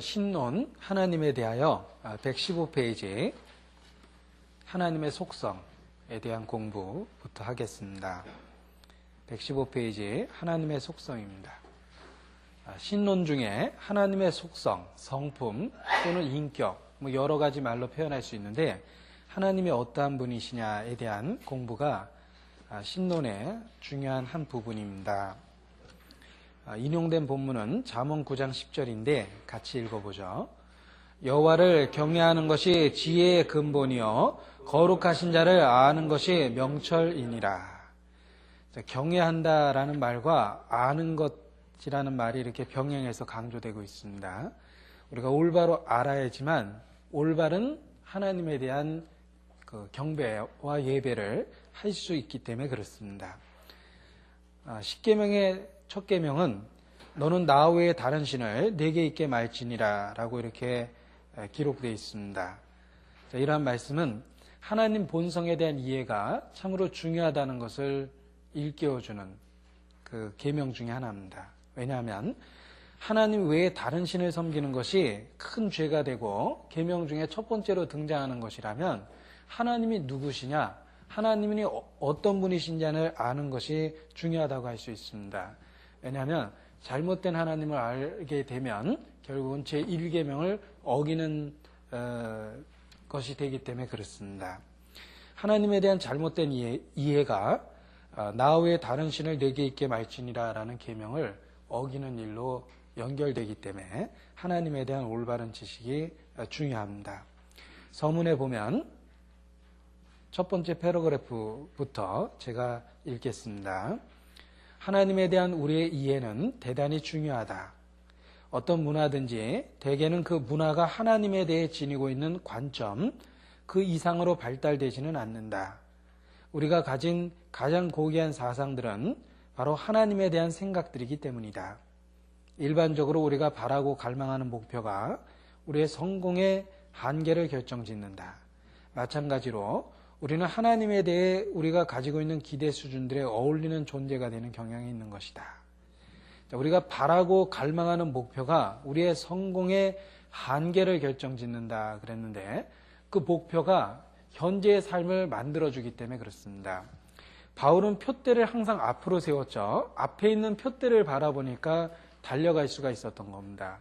신론 하나님에 대하여 115페이지 하나님의 속성에 대한 공부부터 하겠습니다. 115페이지 하나님의 속성입니다. 신론 중에 하나님의 속성, 성품 또는 인격 여러 가지 말로 표현할 수 있는데 하나님이 어떠한 분이시냐에 대한 공부가 신론의 중요한 한 부분입니다. 인용된 본문은 잠언 9장 10절인데 같이 읽어보죠. 여호와를 경외하는 것이 지혜의 근본이요 거룩하신 자를 아는 것이 명철이니라. 경외한다라는 말과 아는 것이라는 말이 이렇게 병행해서 강조되고 있습니다. 우리가 올바로 알아야지만 올바른 하나님에 대한 그 경배와 예배를 할 수 있기 때문에 그렇습니다. 십계명의 첫 계명은 너는 나 외에 다른 신을 내게 있게 말지니라 라고 이렇게 기록되어 있습니다. 이러한 말씀은 하나님 본성에 대한 이해가 참으로 중요하다는 것을 일깨워주는 그 계명 중에 하나입니다. 왜냐하면 하나님 외에 다른 신을 섬기는 것이 큰 죄가 되고 계명 중에 첫 번째로 등장하는 것이라면 하나님이 누구시냐, 하나님이 어떤 분이신지를 아는 것이 중요하다고 할 수 있습니다. 왜냐하면 잘못된 하나님을 알게 되면 결국은 제1계명을 어기는 것이 되기 때문에 그렇습니다. 하나님에 대한 잘못된 이해가 나 외에 다른 신을 내게 있게 말지니라 라는 계명을 어기는 일로 연결되기 때문에 하나님에 대한 올바른 지식이 중요합니다. 서문에 보면 첫 번째 패러그래프부터 제가 읽겠습니다. 하나님에 대한 우리의 이해는 대단히 중요하다. 어떤 문화든지 대개는 그 문화가 하나님에 대해 지니고 있는 관점, 그 이상으로 발달되지는 않는다. 우리가 가진 가장 고귀한 사상들은 바로 하나님에 대한 생각들이기 때문이다. 일반적으로 우리가 바라고 갈망하는 목표가 우리의 성공의 한계를 결정짓는다. 마찬가지로 우리는 하나님에 대해 우리가 가지고 있는 기대 수준들에 어울리는 존재가 되는 경향이 있는 것이다. 우리가 바라고 갈망하는 목표가 우리의 성공의 한계를 결정짓는다 그랬는데 그 목표가 현재의 삶을 만들어주기 때문에 그렇습니다. 바울은 표대를 항상 앞으로 세웠죠. 앞에 있는 표대를 바라보니까 달려갈 수가 있었던 겁니다.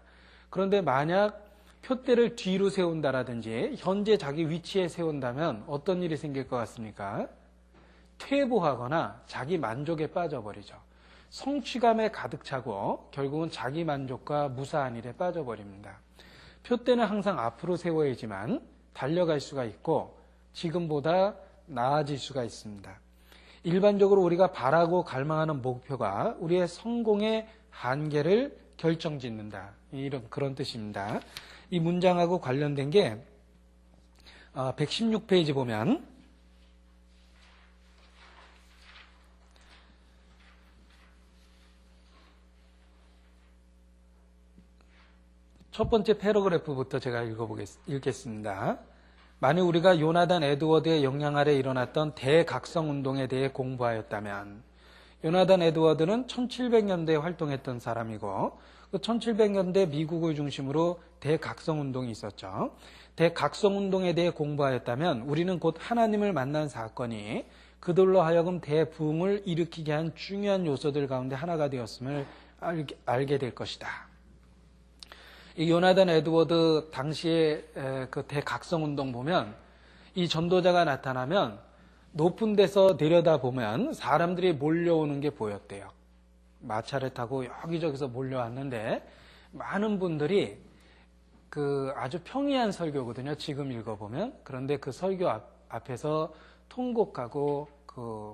그런데 만약 표대를 뒤로 세운다라든지 현재 자기 위치에 세운다면 어떤 일이 생길 것 같습니까? 퇴보하거나 자기 만족에 빠져버리죠. 성취감에 가득 차고 결국은 자기 만족과 무사한 일에 빠져버립니다. 표대는 항상 앞으로 세워야지만 달려갈 수가 있고 지금보다 나아질 수가 있습니다. 일반적으로 우리가 바라고 갈망하는 목표가 우리의 성공의 한계를 결정짓는다. 이런 그런 뜻입니다. 이 문장하고 관련된 게 116페이지 보면 첫 번째 패러그래프부터 제가 읽겠습니다. 만일 우리가 요나단 에드워드의 영향 아래 일어났던 대각성운동에 대해 공부하였다면 요나단 에드워드는 1700년대에 활동했던 사람이고 그 1700년대 미국을 중심으로 대각성운동이 있었죠. 대각성운동에 대해 공부하였다면 우리는 곧 하나님을 만난 사건이 그들로 하여금 대부흥을 일으키게 한 중요한 요소들 가운데 하나가 되었음을 알게 될 것이다. 이 요나단 에드워드 당시에 그 대각성운동 보면 이 전도자가 나타나면 높은 데서 내려다보면 사람들이 몰려오는 게 보였대요. 마차를 타고 여기저기서 몰려왔는데 많은 분들이 그 아주 평이한 설교거든요. 지금 읽어보면. 그런데 그 설교 앞에서 통곡하고 그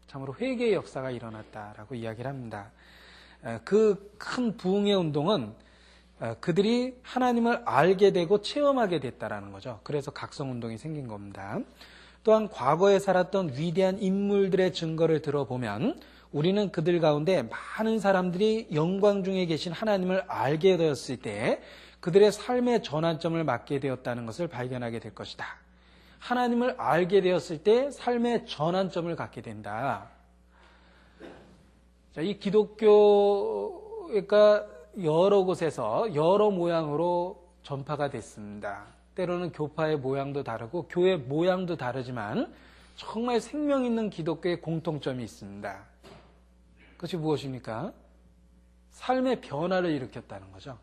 참으로 회개의 역사가 일어났다라고 이야기를 합니다. 그 큰 부흥의 운동은 그들이 하나님을 알게 되고 체험하게 됐다라는 거죠. 그래서 각성운동이 생긴 겁니다. 또한 과거에 살았던 위대한 인물들의 증거를 들어보면 우리는 그들 가운데 많은 사람들이 영광 중에 계신 하나님을 알게 되었을 때 그들의 삶의 전환점을 맞게 되었다는 것을 발견하게 될 것이다. 하나님을 알게 되었을 때 삶의 전환점을 갖게 된다. 자, 이 기독교가 여러 곳에서 여러 모양으로 전파가 됐습니다. 때로는 교파의 모양도 다르고 교회 모양도 다르지만 정말 생명 있는 기독교의 공통점이 있습니다. 그것이 무엇입니까? 삶의 변화를 일으켰다는 거죠.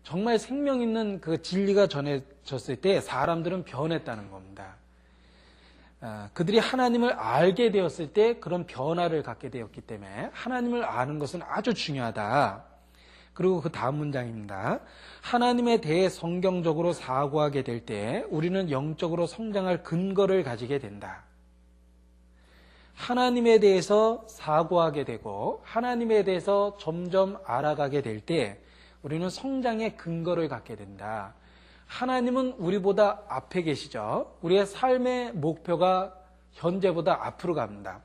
정말 생명 있는 그 진리가 전해졌을 때 사람들은 변했다는 겁니다. 그들이 하나님을 알게 되었을 때 그런 변화를 갖게 되었기 때문에 하나님을 아는 것은 아주 중요하다. 그리고 그 다음 문장입니다. 하나님에 대해 성경적으로 사고하게 될 때 우리는 영적으로 성장할 근거를 가지게 된다. 하나님에 대해서 사고하게 되고 하나님에 대해서 점점 알아가게 될 때 우리는 성장의 근거를 갖게 된다. 하나님은 우리보다 앞에 계시죠. 우리의 삶의 목표가 현재보다 앞으로 갑니다.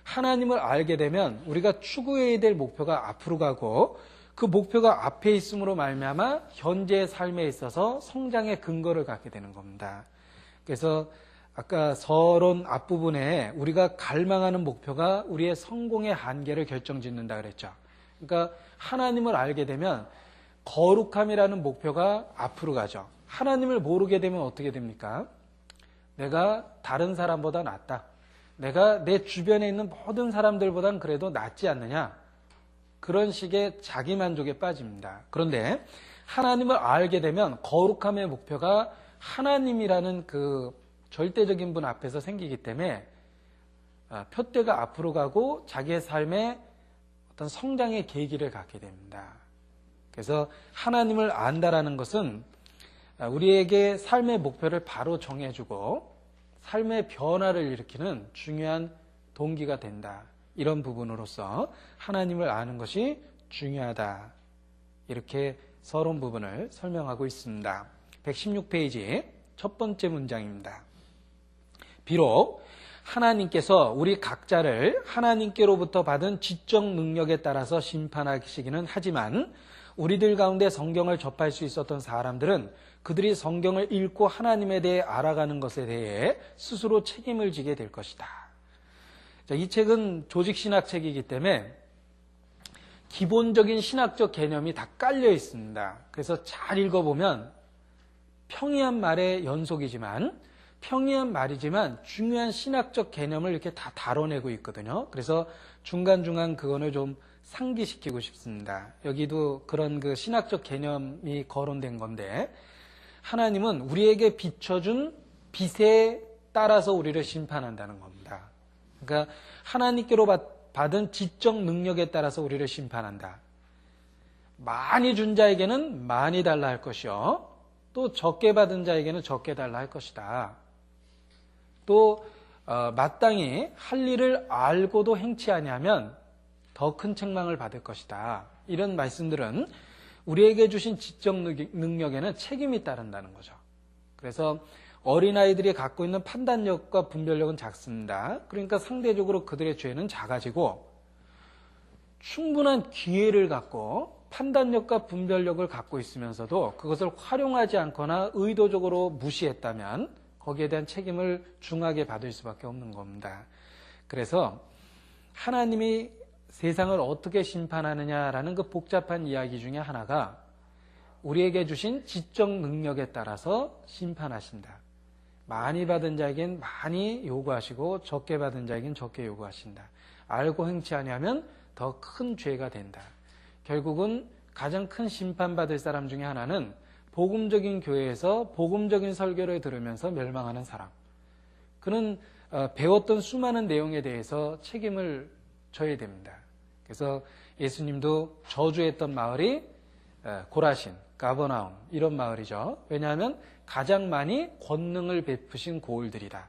하나님을 알게 되면 우리가 추구해야 될 목표가 앞으로 가고 그 목표가 앞에 있음으로 말미암아 현재의 삶에 있어서 성장의 근거를 갖게 되는 겁니다. 그래서 아까 서론 앞부분에 우리가 갈망하는 목표가 우리의 성공의 한계를 결정짓는다 그랬죠. 그러니까 하나님을 알게 되면 거룩함이라는 목표가 앞으로 가죠. 하나님을 모르게 되면 어떻게 됩니까? 내가 다른 사람보다 낫다. 내가 내 주변에 있는 모든 사람들보다는 그래도 낫지 않느냐. 그런 식의 자기만족에 빠집니다. 그런데 하나님을 알게 되면 거룩함의 목표가 하나님이라는 그 절대적인 분 앞에서 생기기 때문에 표대가 앞으로 가고 자기의 삶에 어떤 성장의 계기를 갖게 됩니다. 그래서 하나님을 안다라는 것은 우리에게 삶의 목표를 바로 정해주고 삶의 변화를 일으키는 중요한 동기가 된다. 이런 부분으로서 하나님을 아는 것이 중요하다. 이렇게 서론 부분을 설명하고 있습니다. 116페이지 첫 번째 문장입니다. 비록 하나님께서 우리 각자를 하나님께로부터 받은 지적 능력에 따라서 심판하시기는 하지만 우리들 가운데 성경을 접할 수 있었던 사람들은 그들이 성경을 읽고 하나님에 대해 알아가는 것에 대해 스스로 책임을 지게 될 것이다. 이 책은 조직신학책이기 때문에 기본적인 신학적 개념이 다 깔려 있습니다. 그래서 잘 읽어보면 평이한 말의 연속이지만 평이한 말이지만 중요한 신학적 개념을 이렇게 다 다뤄내고 있거든요. 그래서 중간중간 그거를 좀 상기시키고 싶습니다. 여기도 그런 그 신학적 개념이 거론된 건데 하나님은 우리에게 비춰준 빛에 따라서 우리를 심판한다는 겁니다. 그러니까 하나님께로 받은 지적 능력에 따라서 우리를 심판한다. 많이 준 자에게는 많이 달라 할 것이요. 또 적게 받은 자에게는 적게 달라 할 것이다. 또 마땅히 할 일을 알고도 행치 아니하면 더 큰 책망을 받을 것이다. 이런 말씀들은 우리에게 주신 지적 능력에는 책임이 따른다는 거죠. 그래서 어린아이들이 갖고 있는 판단력과 분별력은 작습니다. 그러니까 상대적으로 그들의 죄는 작아지고 충분한 기회를 갖고 판단력과 분별력을 갖고 있으면서도 그것을 활용하지 않거나 의도적으로 무시했다면 거기에 대한 책임을 중하게 받을 수밖에 없는 겁니다. 그래서 하나님이 세상을 어떻게 심판하느냐라는 그 복잡한 이야기 중에 하나가 우리에게 주신 지적 능력에 따라서 심판하신다. 많이 받은 자에겐 많이 요구하시고 적게 받은 자에겐 적게 요구하신다. 알고 행치 아니하면 더 큰 죄가 된다. 결국은 가장 큰 심판받을 사람 중에 하나는 복음적인 교회에서 복음적인 설교를 들으면서 멸망하는 사람. 그는 배웠던 수많은 내용에 대해서 책임을 져야 됩니다. 그래서 예수님도 저주했던 마을이 고라신, 가버나움 이런 마을이죠. 왜냐하면 가장 많이 권능을 베푸신 고을들이다.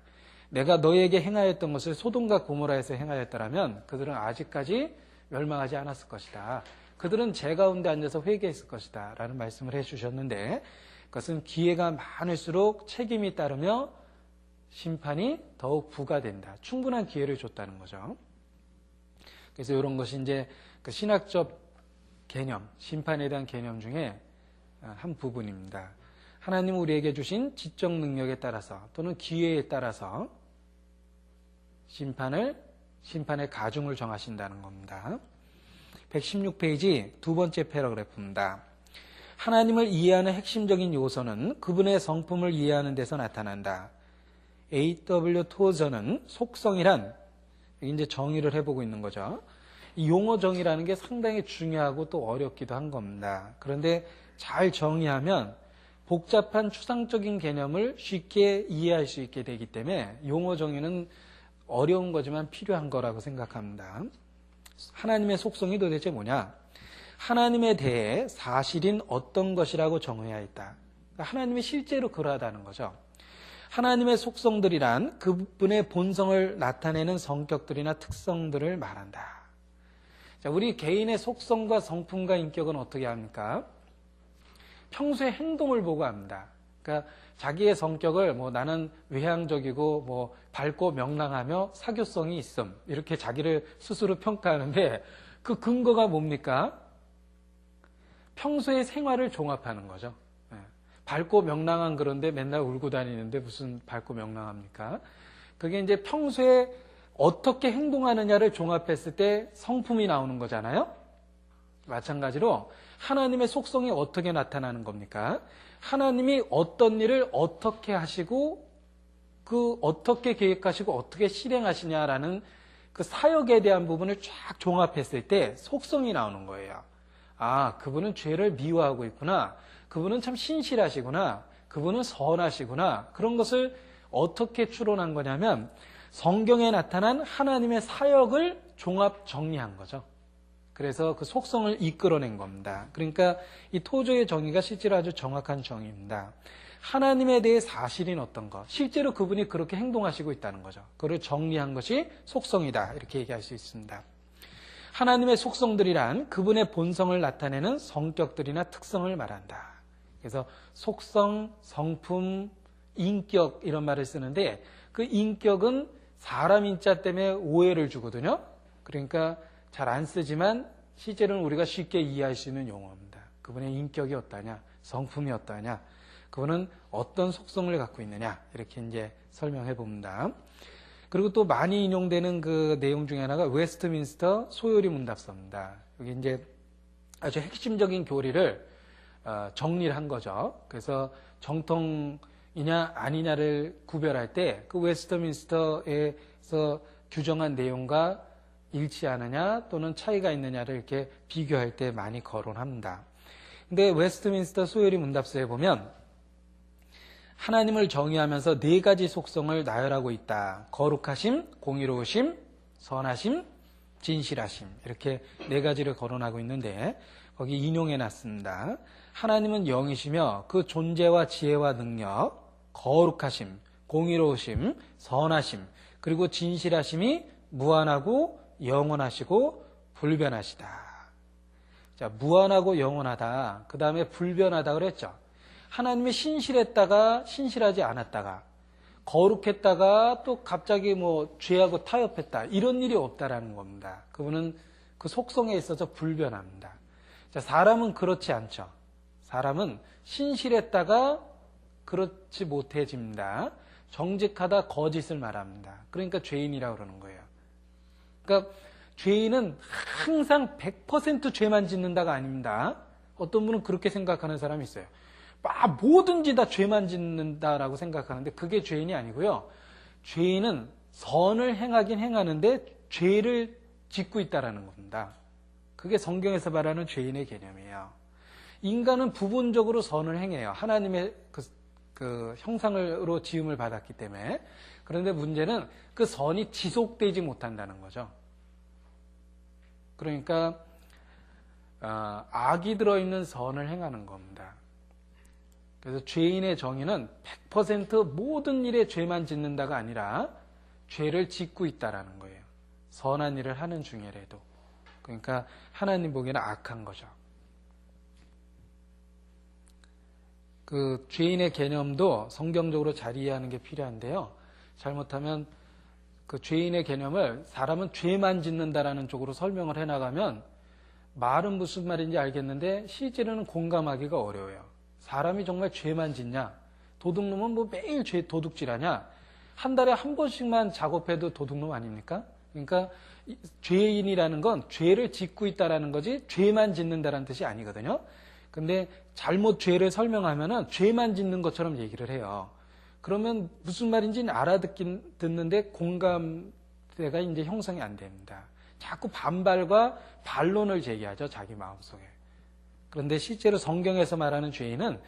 내가 너에게 행하였던 것을 소돔과 고모라에서 행하였더라면 그들은 아직까지 멸망하지 않았을 것이다. 그들은 제 가운데 앉아서 회개했을 것이다. 라는 말씀을 해주셨는데 그것은 기회가 많을수록 책임이 따르며 심판이 더욱 부과된다. 충분한 기회를 줬다는 거죠. 그래서 이런 것이 이제 그 신학적 개념, 심판에 대한 개념 중에 한 부분입니다. 하나님은 우리에게 주신 지적 능력에 따라서 또는 기회에 따라서 심판의 가중을 정하신다는 겁니다. 116페이지 두 번째 패러그래프입니다. 하나님을 이해하는 핵심적인 요소는 그분의 성품을 이해하는 데서 나타난다. A.W. 토저는 속성이란, 이제 정의를 해보고 있는 거죠. 이 용어 정의라는 게 상당히 중요하고 또 어렵기도 한 겁니다. 그런데 잘 정의하면 복잡한 추상적인 개념을 쉽게 이해할 수 있게 되기 때문에 용어 정의는 어려운 거지만 필요한 거라고 생각합니다. 하나님의 속성이 도대체 뭐냐? 하나님에 대해 사실인 어떤 것이라고 정해야 했다. 하나님이 실제로 그러하다는 거죠. 하나님의 속성들이란 그분의 본성을 나타내는 성격들이나 특성들을 말한다. 자, 우리 개인의 속성과 성품과 인격은 어떻게 합니까? 평소의 행동을 보고 합니다. 그러니까 자기의 성격을 나는 외향적이고 밝고 명랑하며 사교성이 있음, 이렇게 자기를 스스로 평가하는데 그 근거가 뭡니까? 평소의 생활을 종합하는 거죠. 밝고 명랑한 그런데 맨날 울고 다니는데 무슨 밝고 명랑합니까? 그게 이제 평소에 어떻게 행동하느냐를 종합했을 때 성품이 나오는 거잖아요. 마찬가지로 하나님의 속성이 어떻게 나타나는 겁니까? 하나님이 어떤 일을 어떻게 하시고 그 어떻게 계획하시고 어떻게 실행하시냐라는 그 사역에 대한 부분을 쫙 종합했을 때 속성이 나오는 거예요. 아, 그분은 죄를 미워하고 있구나. 그분은 참 신실하시구나. 그분은 선하시구나. 그런 것을 어떻게 추론한 거냐면 성경에 나타난 하나님의 사역을 종합 정리한 거죠. 그래서 그 속성을 이끌어낸 겁니다. 그러니까 이 토저의 정의가 실제로 아주 정확한 정의입니다. 하나님에 대해 사실인 어떤 것, 실제로 그분이 그렇게 행동하시고 있다는 거죠. 그걸 정리한 것이 속성이다, 이렇게 얘기할 수 있습니다. 하나님의 속성들이란 그분의 본성을 나타내는 성격들이나 특성을 말한다. 그래서 속성, 성품, 인격 이런 말을 쓰는데 그 인격은 사람 인자 때문에 오해를 주거든요. 그러니까 잘 안 쓰지만 실제로는 우리가 쉽게 이해할 수 있는 용어입니다. 그분의 인격이 어떠냐, 성품이 어떠냐, 그분은 어떤 속성을 갖고 있느냐, 이렇게 이제 설명해 봅니다. 그리고 또 많이 인용되는 그 내용 중에 하나가 웨스트민스터 소요리 문답서입니다. 여기 이제 아주 핵심적인 교리를 정리를 한 거죠. 그래서 정통이냐 아니냐를 구별할 때 그 웨스트민스터에서 규정한 내용과 일치하느냐 또는 차이가 있느냐를 이렇게 비교할 때 많이 거론합니다. 근데 웨스트민스터 소요리 문답서에 보면 하나님을 정의하면서 네 가지 속성을 나열하고 있다. 거룩하심, 공의로우심, 선하심, 진실하심. 이렇게 네 가지를 거론하고 있는데 거기 인용해 놨습니다. 하나님은 영이시며 그 존재와 지혜와 능력, 거룩하심, 공의로우심, 선하심, 그리고 진실하심이 무한하고 영원하시고 불변하시다. 자, 무한하고 영원하다. 그 다음에 불변하다 그랬죠. 하나님이 신실했다가 신실하지 않았다가 거룩했다가 또 갑자기 죄하고 타협했다. 이런 일이 없다라는 겁니다. 그분은 그 속성에 있어서 불변합니다. 자, 사람은 그렇지 않죠. 사람은 신실했다가 그렇지 못해집니다. 정직하다 거짓을 말합니다. 그러니까 죄인이라고 그러는 거예요. 그러니까 죄인은 항상 100% 죄만 짓는다가 아닙니다. 어떤 분은 그렇게 생각하는 사람이 있어요. 뭐든지 다 죄만 짓는다라고 생각하는데 그게 죄인이 아니고요. 죄인은 선을 행하긴 행하는데 죄를 짓고 있다라는 겁니다. 그게 성경에서 말하는 죄인의 개념이에요. 인간은 부분적으로 선을 행해요. 하나님의 그 형상으로 지음을 받았기 때문에. 그런데 문제는 그 선이 지속되지 못한다는 거죠. 그러니까 악이 들어있는 선을 행하는 겁니다. 그래서 죄인의 정의는 100% 모든 일에 죄만 짓는다가 아니라 죄를 짓고 있다라는 거예요. 선한 일을 하는 중에라도. 그러니까 하나님 보기에는 악한 거죠. 그 죄인의 개념도 성경적으로 잘 이해하는 게 필요한데요. 잘못하면 그 죄인의 개념을 사람은 죄만 짓는다라는 쪽으로 설명을 해나가면 말은 무슨 말인지 알겠는데 실제로는 공감하기가 어려워요. 사람이 정말 죄만 짓냐? 도둑놈은 매일 도둑질하냐? 한 달에 한 번씩만 작업해도 도둑놈 아닙니까? 그러니까 죄인이라는 건 죄를 짓고 있다라는 거지 죄만 짓는다라는 뜻이 아니거든요. 근데 잘못 죄를 설명하면은 죄만 짓는 것처럼 얘기를 해요. 그러면 무슨 말인지는 듣는데 공감대가 이제 형성이 안 됩니다. 자꾸 반발과 반론을 제기하죠, 자기 마음속에. 그런데 실제로 성경에서 말하는 죄인은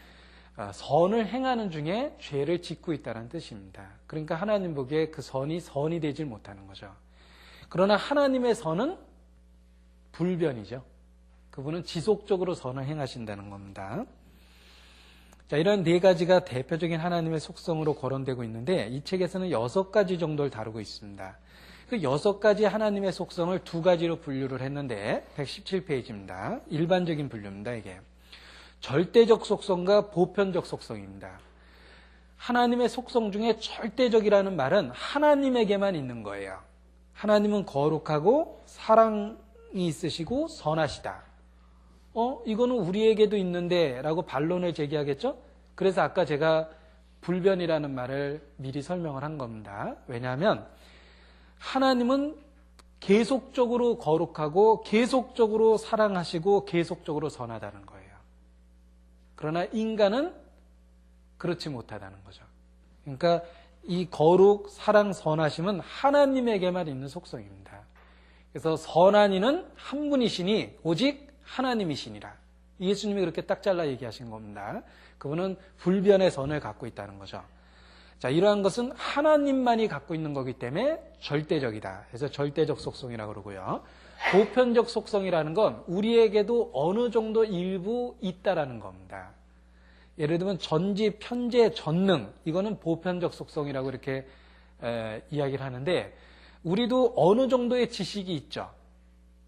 선을 행하는 중에 죄를 짓고 있다는 뜻입니다. 그러니까 하나님 보기에 그 선이 되질 못하는 거죠. 그러나 하나님의 선은 불변이죠. 그분은 지속적으로 선을 행하신다는 겁니다. 자, 이런 네 가지가 대표적인 하나님의 속성으로 거론되고 있는데 이 책에서는 6가지 정도를 다루고 있습니다. 그 6가지 하나님의 속성을 2가지로 분류를 했는데 117페이지입니다. 일반적인 분류입니다, 이게. 절대적 속성과 보편적 속성입니다. 하나님의 속성 중에 절대적이라는 말은 하나님에게만 있는 거예요. 하나님은 거룩하고 사랑이 있으시고 선하시다. 이거는 우리에게도 있는데 라고 반론을 제기하겠죠? 그래서 아까 제가 불변이라는 말을 미리 설명을 한 겁니다. 왜냐하면 하나님은 계속적으로 거룩하고 계속적으로 사랑하시고 계속적으로 선하다는 거예요. 그러나 인간은 그렇지 못하다는 거죠. 그러니까 이 거룩, 사랑, 선하심은 하나님에게만 있는 속성입니다. 그래서 선한 이는 한 분이시니 오직 하나님이시니라. 예수님이 그렇게 딱 잘라 얘기하신 겁니다. 그분은 불변의 선을 갖고 있다는 거죠. 자, 이러한 것은 하나님만이 갖고 있는 거기 때문에 절대적이다. 그래서 절대적 속성이라고 그러고요. 보편적 속성이라는 건 우리에게도 어느 정도 일부 있다라는 겁니다. 예를 들면 전지, 편재, 전능, 이거는 보편적 속성이라고 이렇게 이야기를 하는데 우리도 어느 정도의 지식이 있죠.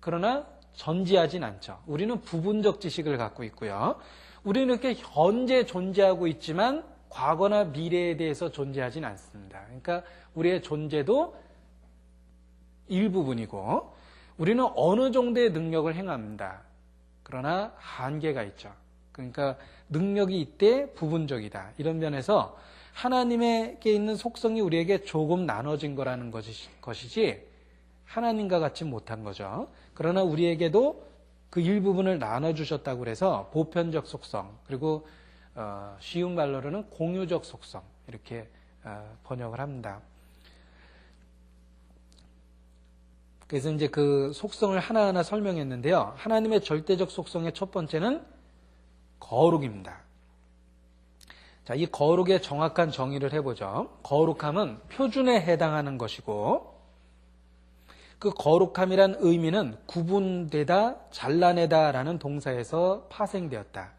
그러나 전지하진 않죠. 우리는 부분적 지식을 갖고 있고요. 우리는 이렇게 현재 존재하고 있지만 과거나 미래에 대해서 존재하진 않습니다. 그러니까 우리의 존재도 일부분이고 우리는 어느 정도의 능력을 행합니다. 그러나 한계가 있죠. 그러니까 능력이 이때 부분적이다. 이런 면에서 하나님에게 있는 속성이 우리에게 조금 나눠진 거라는 것이지 하나님과 같이 못한 거죠. 그러나 우리에게도 그 일부분을 나눠주셨다고 그래서 보편적 속성, 그리고 쉬운 말로는 공유적 속성, 이렇게 번역을 합니다. 그래서 이제 그 속성을 하나하나 설명했는데요. 하나님의 절대적 속성의 첫 번째는 거룩입니다. 자, 이 거룩의 정확한 정의를 해보죠. 거룩함은 표준에 해당하는 것이고 그 거룩함이란 의미는 구분되다, 잘라내다라는 동사에서 파생되었다.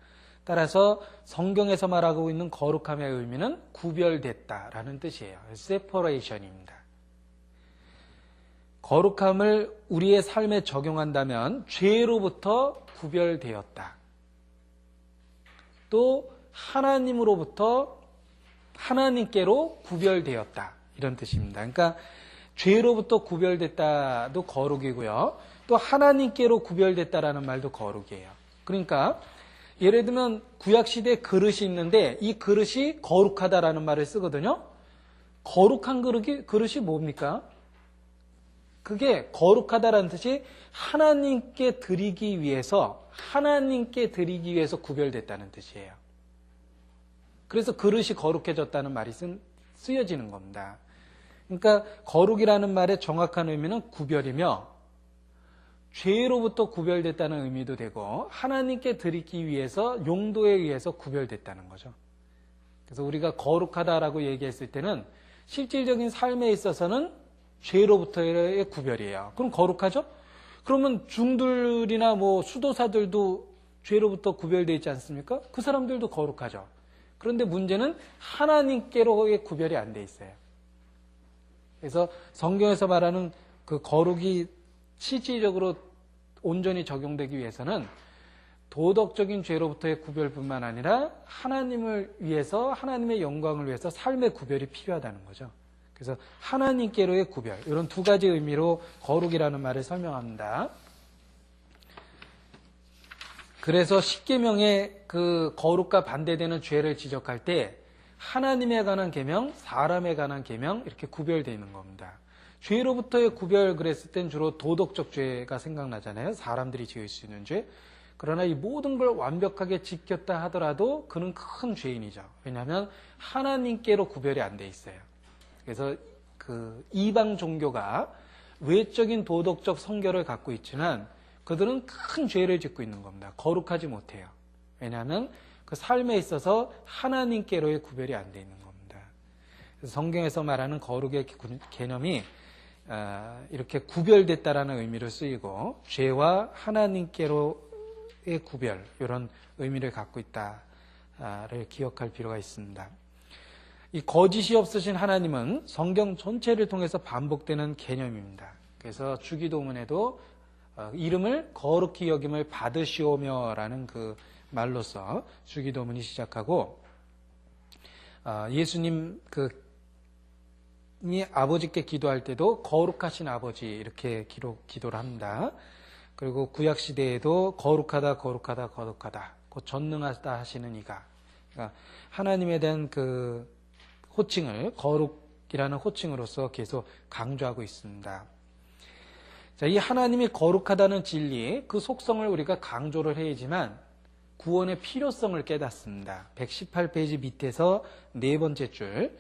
따라서 성경에서 말하고 있는 거룩함의 의미는 구별됐다라는 뜻이에요. separation입니다. 거룩함을 우리의 삶에 적용한다면 죄로부터 구별되었다. 또 하나님으로부터 하나님께로 구별되었다. 이런 뜻입니다. 그러니까 죄로부터 구별됐다도 거룩이고요. 또 하나님께로 구별됐다라는 말도 거룩이에요. 그러니까 예를 들면 구약시대에 그릇이 있는데 이 그릇이 거룩하다라는 말을 쓰거든요. 거룩한 그릇이 뭡니까? 그게 거룩하다라는 뜻이 하나님께 드리기 위해서 구별됐다는 뜻이에요. 그래서 그릇이 거룩해졌다는 말이 쓰여지는 겁니다. 그러니까 거룩이라는 말의 정확한 의미는 구별이며 죄로부터 구별됐다는 의미도 되고 하나님께 드리기 위해서 용도에 의해서 구별됐다는 거죠. 그래서 우리가 거룩하다라고 얘기했을 때는 실질적인 삶에 있어서는 죄로부터의 구별이에요. 그럼 거룩하죠? 그러면 중들이나 수도사들도 죄로부터 구별되어 있지 않습니까? 그 사람들도 거룩하죠. 그런데 문제는 하나님께로의 구별이 안 돼 있어요. 그래서 성경에서 말하는 그 거룩이 실질적으로 온전히 적용되기 위해서는 도덕적인 죄로부터의 구별뿐만 아니라 하나님을 위해서, 하나님의 영광을 위해서 삶의 구별이 필요하다는 거죠. 그래서 하나님께로의 구별, 이런 두 가지 의미로 거룩이라는 말을 설명합니다. 그래서 십계명의 그 거룩과 반대되는 죄를 지적할 때 하나님에 관한 계명, 사람에 관한 계명 이렇게 구별되어 있는 겁니다. 죄로부터의 구별 그랬을 땐 주로 도덕적 죄가 생각나잖아요. 사람들이 지을 수 있는 죄. 그러나 이 모든 걸 완벽하게 지켰다 하더라도 그는 큰 죄인이죠. 왜냐하면 하나님께로 구별이 안 돼 있어요. 그래서 그 이방 종교가 외적인 도덕적 성결을 갖고 있지만 그들은 큰 죄를 짓고 있는 겁니다. 거룩하지 못해요. 왜냐하면 그 삶에 있어서 하나님께로의 구별이 안 돼 있는 겁니다. 그래서 성경에서 말하는 거룩의 개념이 이렇게 구별됐다라는 의미를 쓰이고 죄와 하나님께로의 구별 이런 의미를 갖고 있다를 기억할 필요가 있습니다. 이 거짓이 없으신 하나님은 성경 전체를 통해서 반복되는 개념입니다. 그래서 주기도문에도 이름을 거룩히 여김을 받으시오며라는 그 말로서 주기도문이 시작하고 예수님 이 아버지께 기도할 때도 거룩하신 아버지 이렇게 기도를 합니다. 그리고 구약 시대에도 거룩하다 거룩하다 거룩하다 곧 전능하다 하시는 이가 그러니까 하나님에 대한 그 호칭을 거룩이라는 호칭으로서 계속 강조하고 있습니다. 자, 이 하나님이 거룩하다는 진리 그 속성을 우리가 강조를 해야지만 구원의 필요성을 깨닫습니다. 118페이지 밑에서 네 번째 줄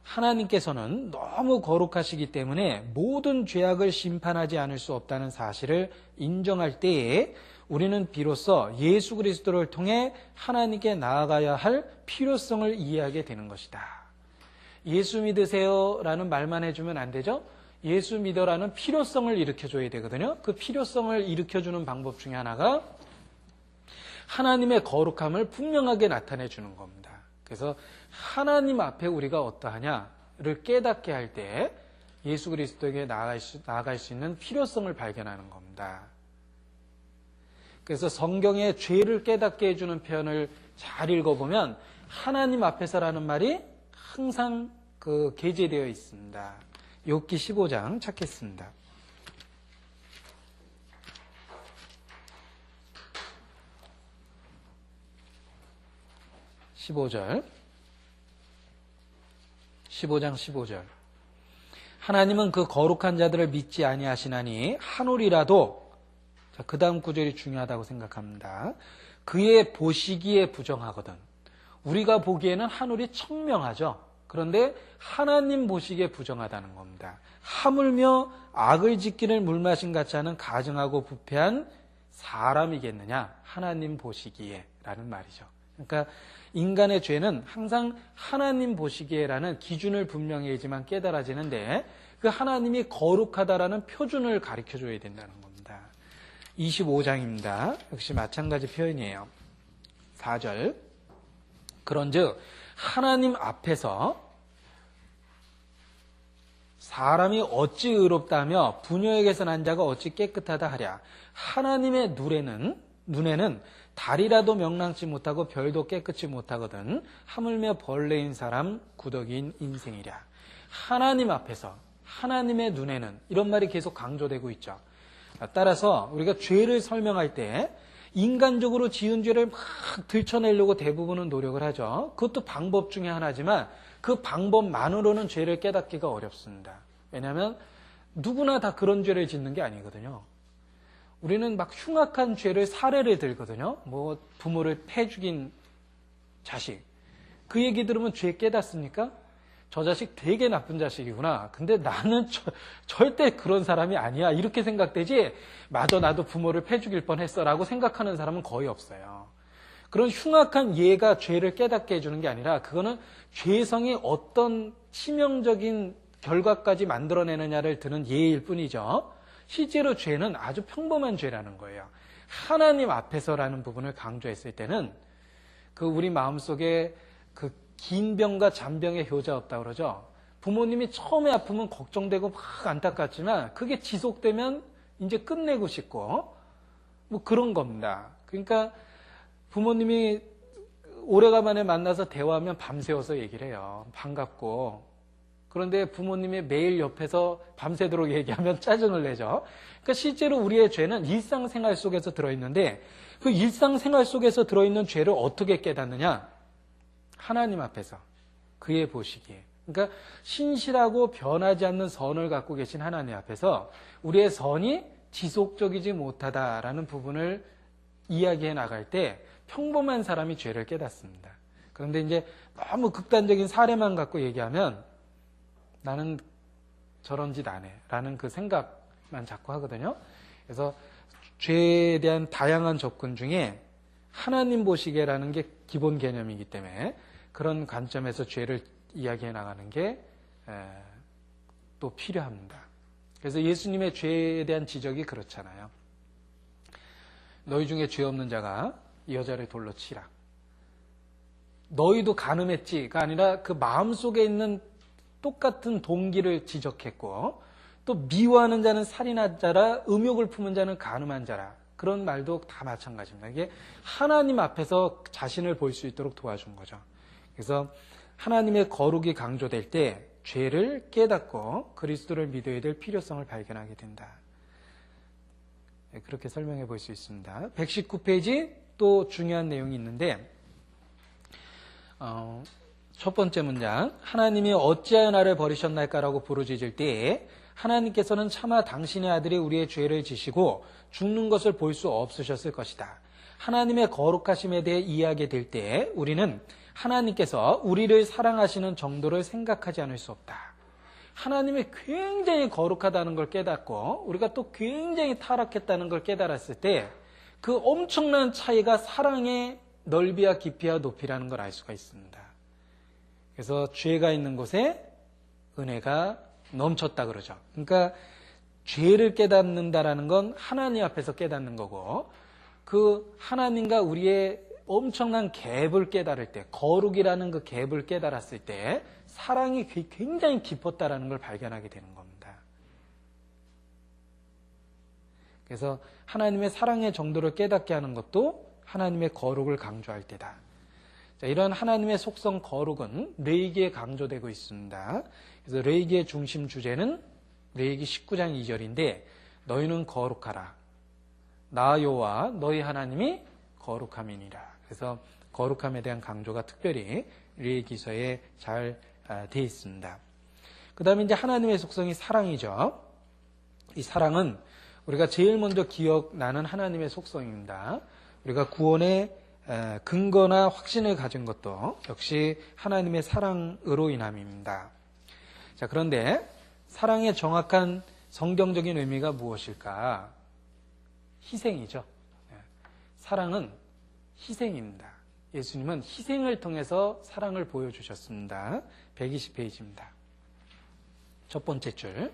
하나님께서는 너무 거룩하시기 때문에 모든 죄악을 심판하지 않을 수 없다는 사실을 인정할 때에 우리는 비로소 예수 그리스도를 통해 하나님께 나아가야 할 필요성을 이해하게 되는 것이다. 예수 믿으세요 라는 말만 해주면 안 되죠? 예수 믿어라는 필요성을 일으켜줘야 되거든요. 그 필요성을 일으켜주는 방법 중에 하나가 하나님의 거룩함을 분명하게 나타내주는 겁니다. 그래서 하나님 앞에 우리가 어떠하냐를 깨닫게 할 때 예수 그리스도에게 나아갈 수 있는 필요성을 발견하는 겁니다. 그래서 성경에 죄를 깨닫게 해주는 표현을 잘 읽어보면 하나님 앞에서라는 말이 항상 게재되어 있습니다. 욥기 15장 찾겠습니다. 15장 15절 하나님은 그 거룩한 자들을 믿지 아니하시나니 하늘이라도 그 다음 구절이 중요하다고 생각합니다. 그의 보시기에 부정하거든. 우리가 보기에는 하늘이 청명하죠. 그런데 하나님 보시기에 부정하다는 겁니다. 하물며 악을 짓기를 물마신 같이 하는 가증하고 부패한 사람이겠느냐 하나님 보시기에 라는 말이죠. 그러니까 인간의 죄는 항상 하나님 보시기에라는 기준을 분명히 하지만 깨달아지는데 그 하나님이 거룩하다라는 표준을 가르쳐줘야 된다는 겁니다. 25장입니다. 역시 마찬가지 표현이에요. 4절 그런즉 하나님 앞에서 사람이 어찌 의롭다며 부녀에게서 난 자가 어찌 깨끗하다 하랴. 하나님의 눈에는 달이라도 명랑치 못하고 별도 깨끗이 못하거든 하물며 벌레인 사람 구더기인 인생이랴. 하나님 앞에서 하나님의 눈에는 이런 말이 계속 강조되고 있죠. 따라서 우리가 죄를 설명할 때 인간적으로 지은 죄를 막 들춰내려고 대부분은 노력을 하죠. 그것도 방법 중에 하나지만 그 방법만으로는 죄를 깨닫기가 어렵습니다. 왜냐하면 누구나 다 그런 죄를 짓는 게 아니거든요. 우리는 막 흉악한 죄를 사례를 들거든요. 뭐 부모를 패 죽인 자식. 그 얘기 들으면 죄 깨닫습니까? 저 자식 되게 나쁜 자식이구나. 근데 나는 절대 그런 사람이 아니야. 이렇게 생각되지. 맞아, 나도 부모를 패 죽일 뻔했어 라고 생각하는 사람은 거의 없어요. 그런 흉악한 예가 죄를 깨닫게 해주는 게 아니라 그거는 죄성이 어떤 치명적인 결과까지 만들어내느냐를 드는 예일 뿐이죠. 실제로 죄는 아주 평범한 죄라는 거예요. 하나님 앞에서라는 부분을 강조했을 때는 그 우리 마음속에 그 긴 병과 잔병의 효자 없다고 그러죠. 부모님이 처음에 아프면 걱정되고 막 안타깝지만 그게 지속되면 이제 끝내고 싶고 뭐 그런 겁니다. 그러니까 부모님이 오래간만에 만나서 대화하면 밤새워서 얘기를 해요. 반갑고. 그런데 부모님이 매일 옆에서 밤새도록 얘기하면 짜증을 내죠. 그러니까 실제로 우리의 죄는 일상생활 속에서 들어있는데 그 일상생활 속에서 들어있는 죄를 어떻게 깨닫느냐? 하나님 앞에서 그의 보시기에 그러니까 신실하고 변하지 않는 선을 갖고 계신 하나님 앞에서 우리의 선이 지속적이지 못하다라는 부분을 이야기해 나갈 때 평범한 사람이 죄를 깨닫습니다. 그런데 이제 너무 극단적인 사례만 갖고 얘기하면 나는 저런 짓 안 해 라는 그 생각만 자꾸 하거든요. 그래서 죄에 대한 다양한 접근 중에 하나님 보시기에라는 게 기본 개념이기 때문에 그런 관점에서 죄를 이야기해 나가는 게 또 필요합니다. 그래서 예수님의 죄에 대한 지적이 그렇잖아요. 너희 중에 죄 없는 자가 이 여자를 돌로 치라. 너희도 간음했지가 아니라 그 마음속에 있는 똑같은 동기를 지적했고, 또 미워하는 자는 살인한 자라, 음욕을 품은 자는 간음한 자라. 그런 말도 다 마찬가지입니다. 이게 하나님 앞에서 자신을 볼 수 있도록 도와준 거죠. 그래서 하나님의 거룩이 강조될 때 죄를 깨닫고 그리스도를 믿어야 될 필요성을 발견하게 된다. 그렇게 설명해 볼 수 있습니다. 119페이지 또 중요한 내용이 있는데, 첫 번째 문장, 하나님이 어찌하여 나를 버리셨나이까라고 부르짖을 때에 하나님께서는 차마 당신의 아들이 우리의 죄를 지시고 죽는 것을 볼 수 없으셨을 것이다. 하나님의 거룩하심에 대해 이해하게 될 때 우리는 하나님께서 우리를 사랑하시는 정도를 생각하지 않을 수 없다. 하나님이 굉장히 거룩하다는 걸 깨닫고 우리가 또 굉장히 타락했다는 걸 깨달았을 때 그 엄청난 차이가 사랑의 넓이와 깊이와 높이라는 걸 알 수가 있습니다. 그래서 죄가 있는 곳에 은혜가 넘쳤다 그러죠. 그러니까 죄를 깨닫는다라는 건 하나님 앞에서 깨닫는 거고, 그 하나님과 우리의 엄청난 갭을 깨달을 때, 거룩이라는 그 갭을 깨달았을 때 사랑이 굉장히 깊었다라는 걸 발견하게 되는 겁니다. 그래서 하나님의 사랑의 정도를 깨닫게 하는 것도 하나님의 거룩을 강조할 때다. 자, 이런 하나님의 속성 거룩은 레위기에 강조되고 있습니다. 그래서 레위기의 중심 주제는 레위기 19장 2절인데 너희는 거룩하라. 나 여호와 너희 하나님이 거룩함이니라. 그래서 거룩함에 대한 강조가 특별히 레위기서에 잘 되어 있습니다. 그 다음에 이제 하나님의 속성이 사랑이죠. 이 사랑은 우리가 제일 먼저 기억나는 하나님의 속성입니다. 우리가 구원의 근거나 확신을 가진 것도 역시 하나님의 사랑으로 인함입니다. 자, 그런데 사랑의 정확한 성경적인 의미가 무엇일까? 희생이죠. 사랑은 희생입니다. 예수님은 희생을 통해서 사랑을 보여주셨습니다. 120페이지입니다. 첫 번째 줄.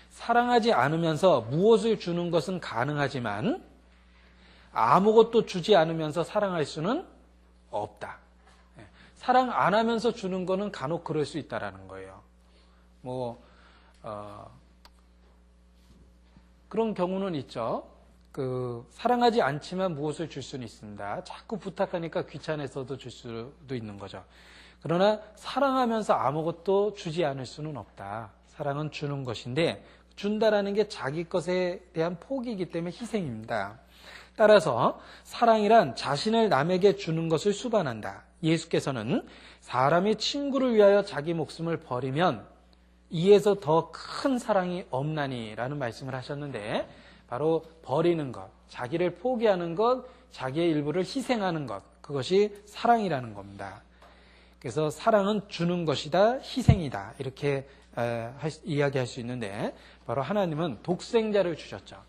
사랑하지 않으면서 무엇을 주는 것은 가능하지만 아무것도 주지 않으면서 사랑할 수는 없다. 사랑 안 하면서 주는 거는 간혹 그럴 수 있다라는 거예요. 그런 경우는 있죠. 사랑하지 않지만 무엇을 줄 수는 있습니다. 자꾸 부탁하니까 귀찮아서도 줄 수도 있는 거죠. 그러나 사랑하면서 아무것도 주지 않을 수는 없다. 사랑은 주는 것인데 준다라는 게 자기 것에 대한 포기이기 때문에 희생입니다. 따라서 사랑이란 자신을 남에게 주는 것을 수반한다. 예수께서는 사람이 친구를 위하여 자기 목숨을 버리면 이에서 더 큰 사랑이 없나니라는 말씀을 하셨는데, 바로 버리는 것, 자기를 포기하는 것, 자기의 일부를 희생하는 것, 그것이 사랑이라는 겁니다. 그래서 사랑은 주는 것이다, 희생이다, 이렇게 이야기할 수 있는데, 바로 하나님은 독생자를 주셨죠.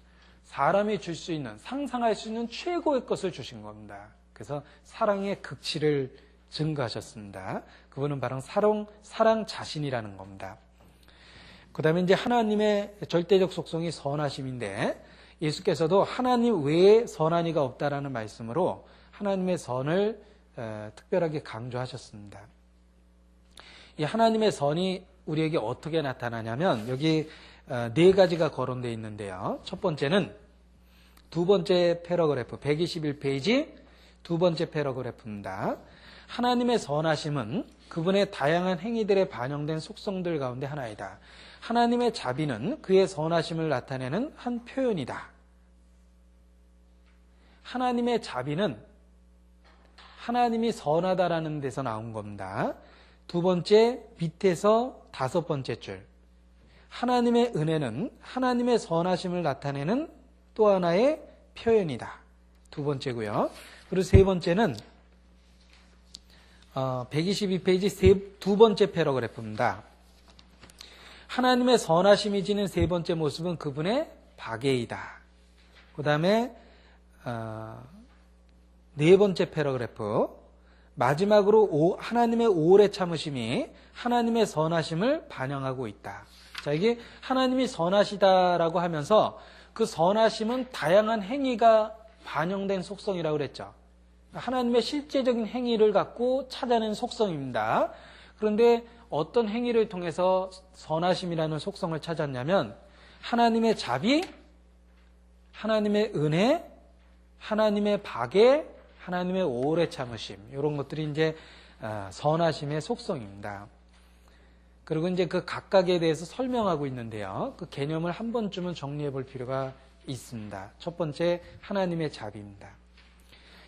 사람이 줄 수 있는, 상상할 수 있는 최고의 것을 주신 겁니다. 그래서 사랑의 극치를 증거하셨습니다. 그분은 바로 사랑 자신이라는 겁니다. 그 다음에 이제 하나님의 절대적 속성이 선하심인데, 예수께서도 하나님 외에 선한 이가 없다라는 말씀으로 하나님의 선을 특별하게 강조하셨습니다. 이 하나님의 선이 우리에게 어떻게 나타나냐면 여기 네 가지가 거론되어 있는데요. 첫 번째는 두 번째 패러그래프 121페이지 두 번째 패러그래프입니다. 하나님의 선하심은 그분의 다양한 행위들에 반영된 속성들 가운데 하나이다. 하나님의 자비는 그의 선하심을 나타내는 한 표현이다. 하나님의 자비는 하나님이 선하다라는 데서 나온 겁니다. 두 번째 밑에서 다섯 번째 줄. 하나님의 은혜는 하나님의 선하심을 나타내는 또 하나의 표현이다. 두 번째고요. 그리고 세 번째는 122페이지 두 번째 패러그래프입니다. 하나님의 선하심이 지닌 세 번째 모습은 그분의 박애이다. 그 다음에 네 번째 패러그래프 마지막으로 하나님의 오래 참으심이 하나님의 선하심을 반영하고 있다. 자, 이게 하나님이 선하시다라고 하면서 그 선하심은 다양한 행위가 반영된 속성이라고 그랬죠. 하나님의 실제적인 행위를 갖고 찾아낸 속성입니다. 그런데 어떤 행위를 통해서 선하심이라는 속성을 찾았냐면 하나님의 자비, 하나님의 은혜, 하나님의 박애, 하나님의 오래 참으심, 이런 것들이 이제 선하심의 속성입니다. 그리고 이제 그 각각에 대해서 설명하고 있는데요. 그 개념을 한 번쯤은 정리해 볼 필요가 있습니다. 첫 번째, 하나님의 자비입니다.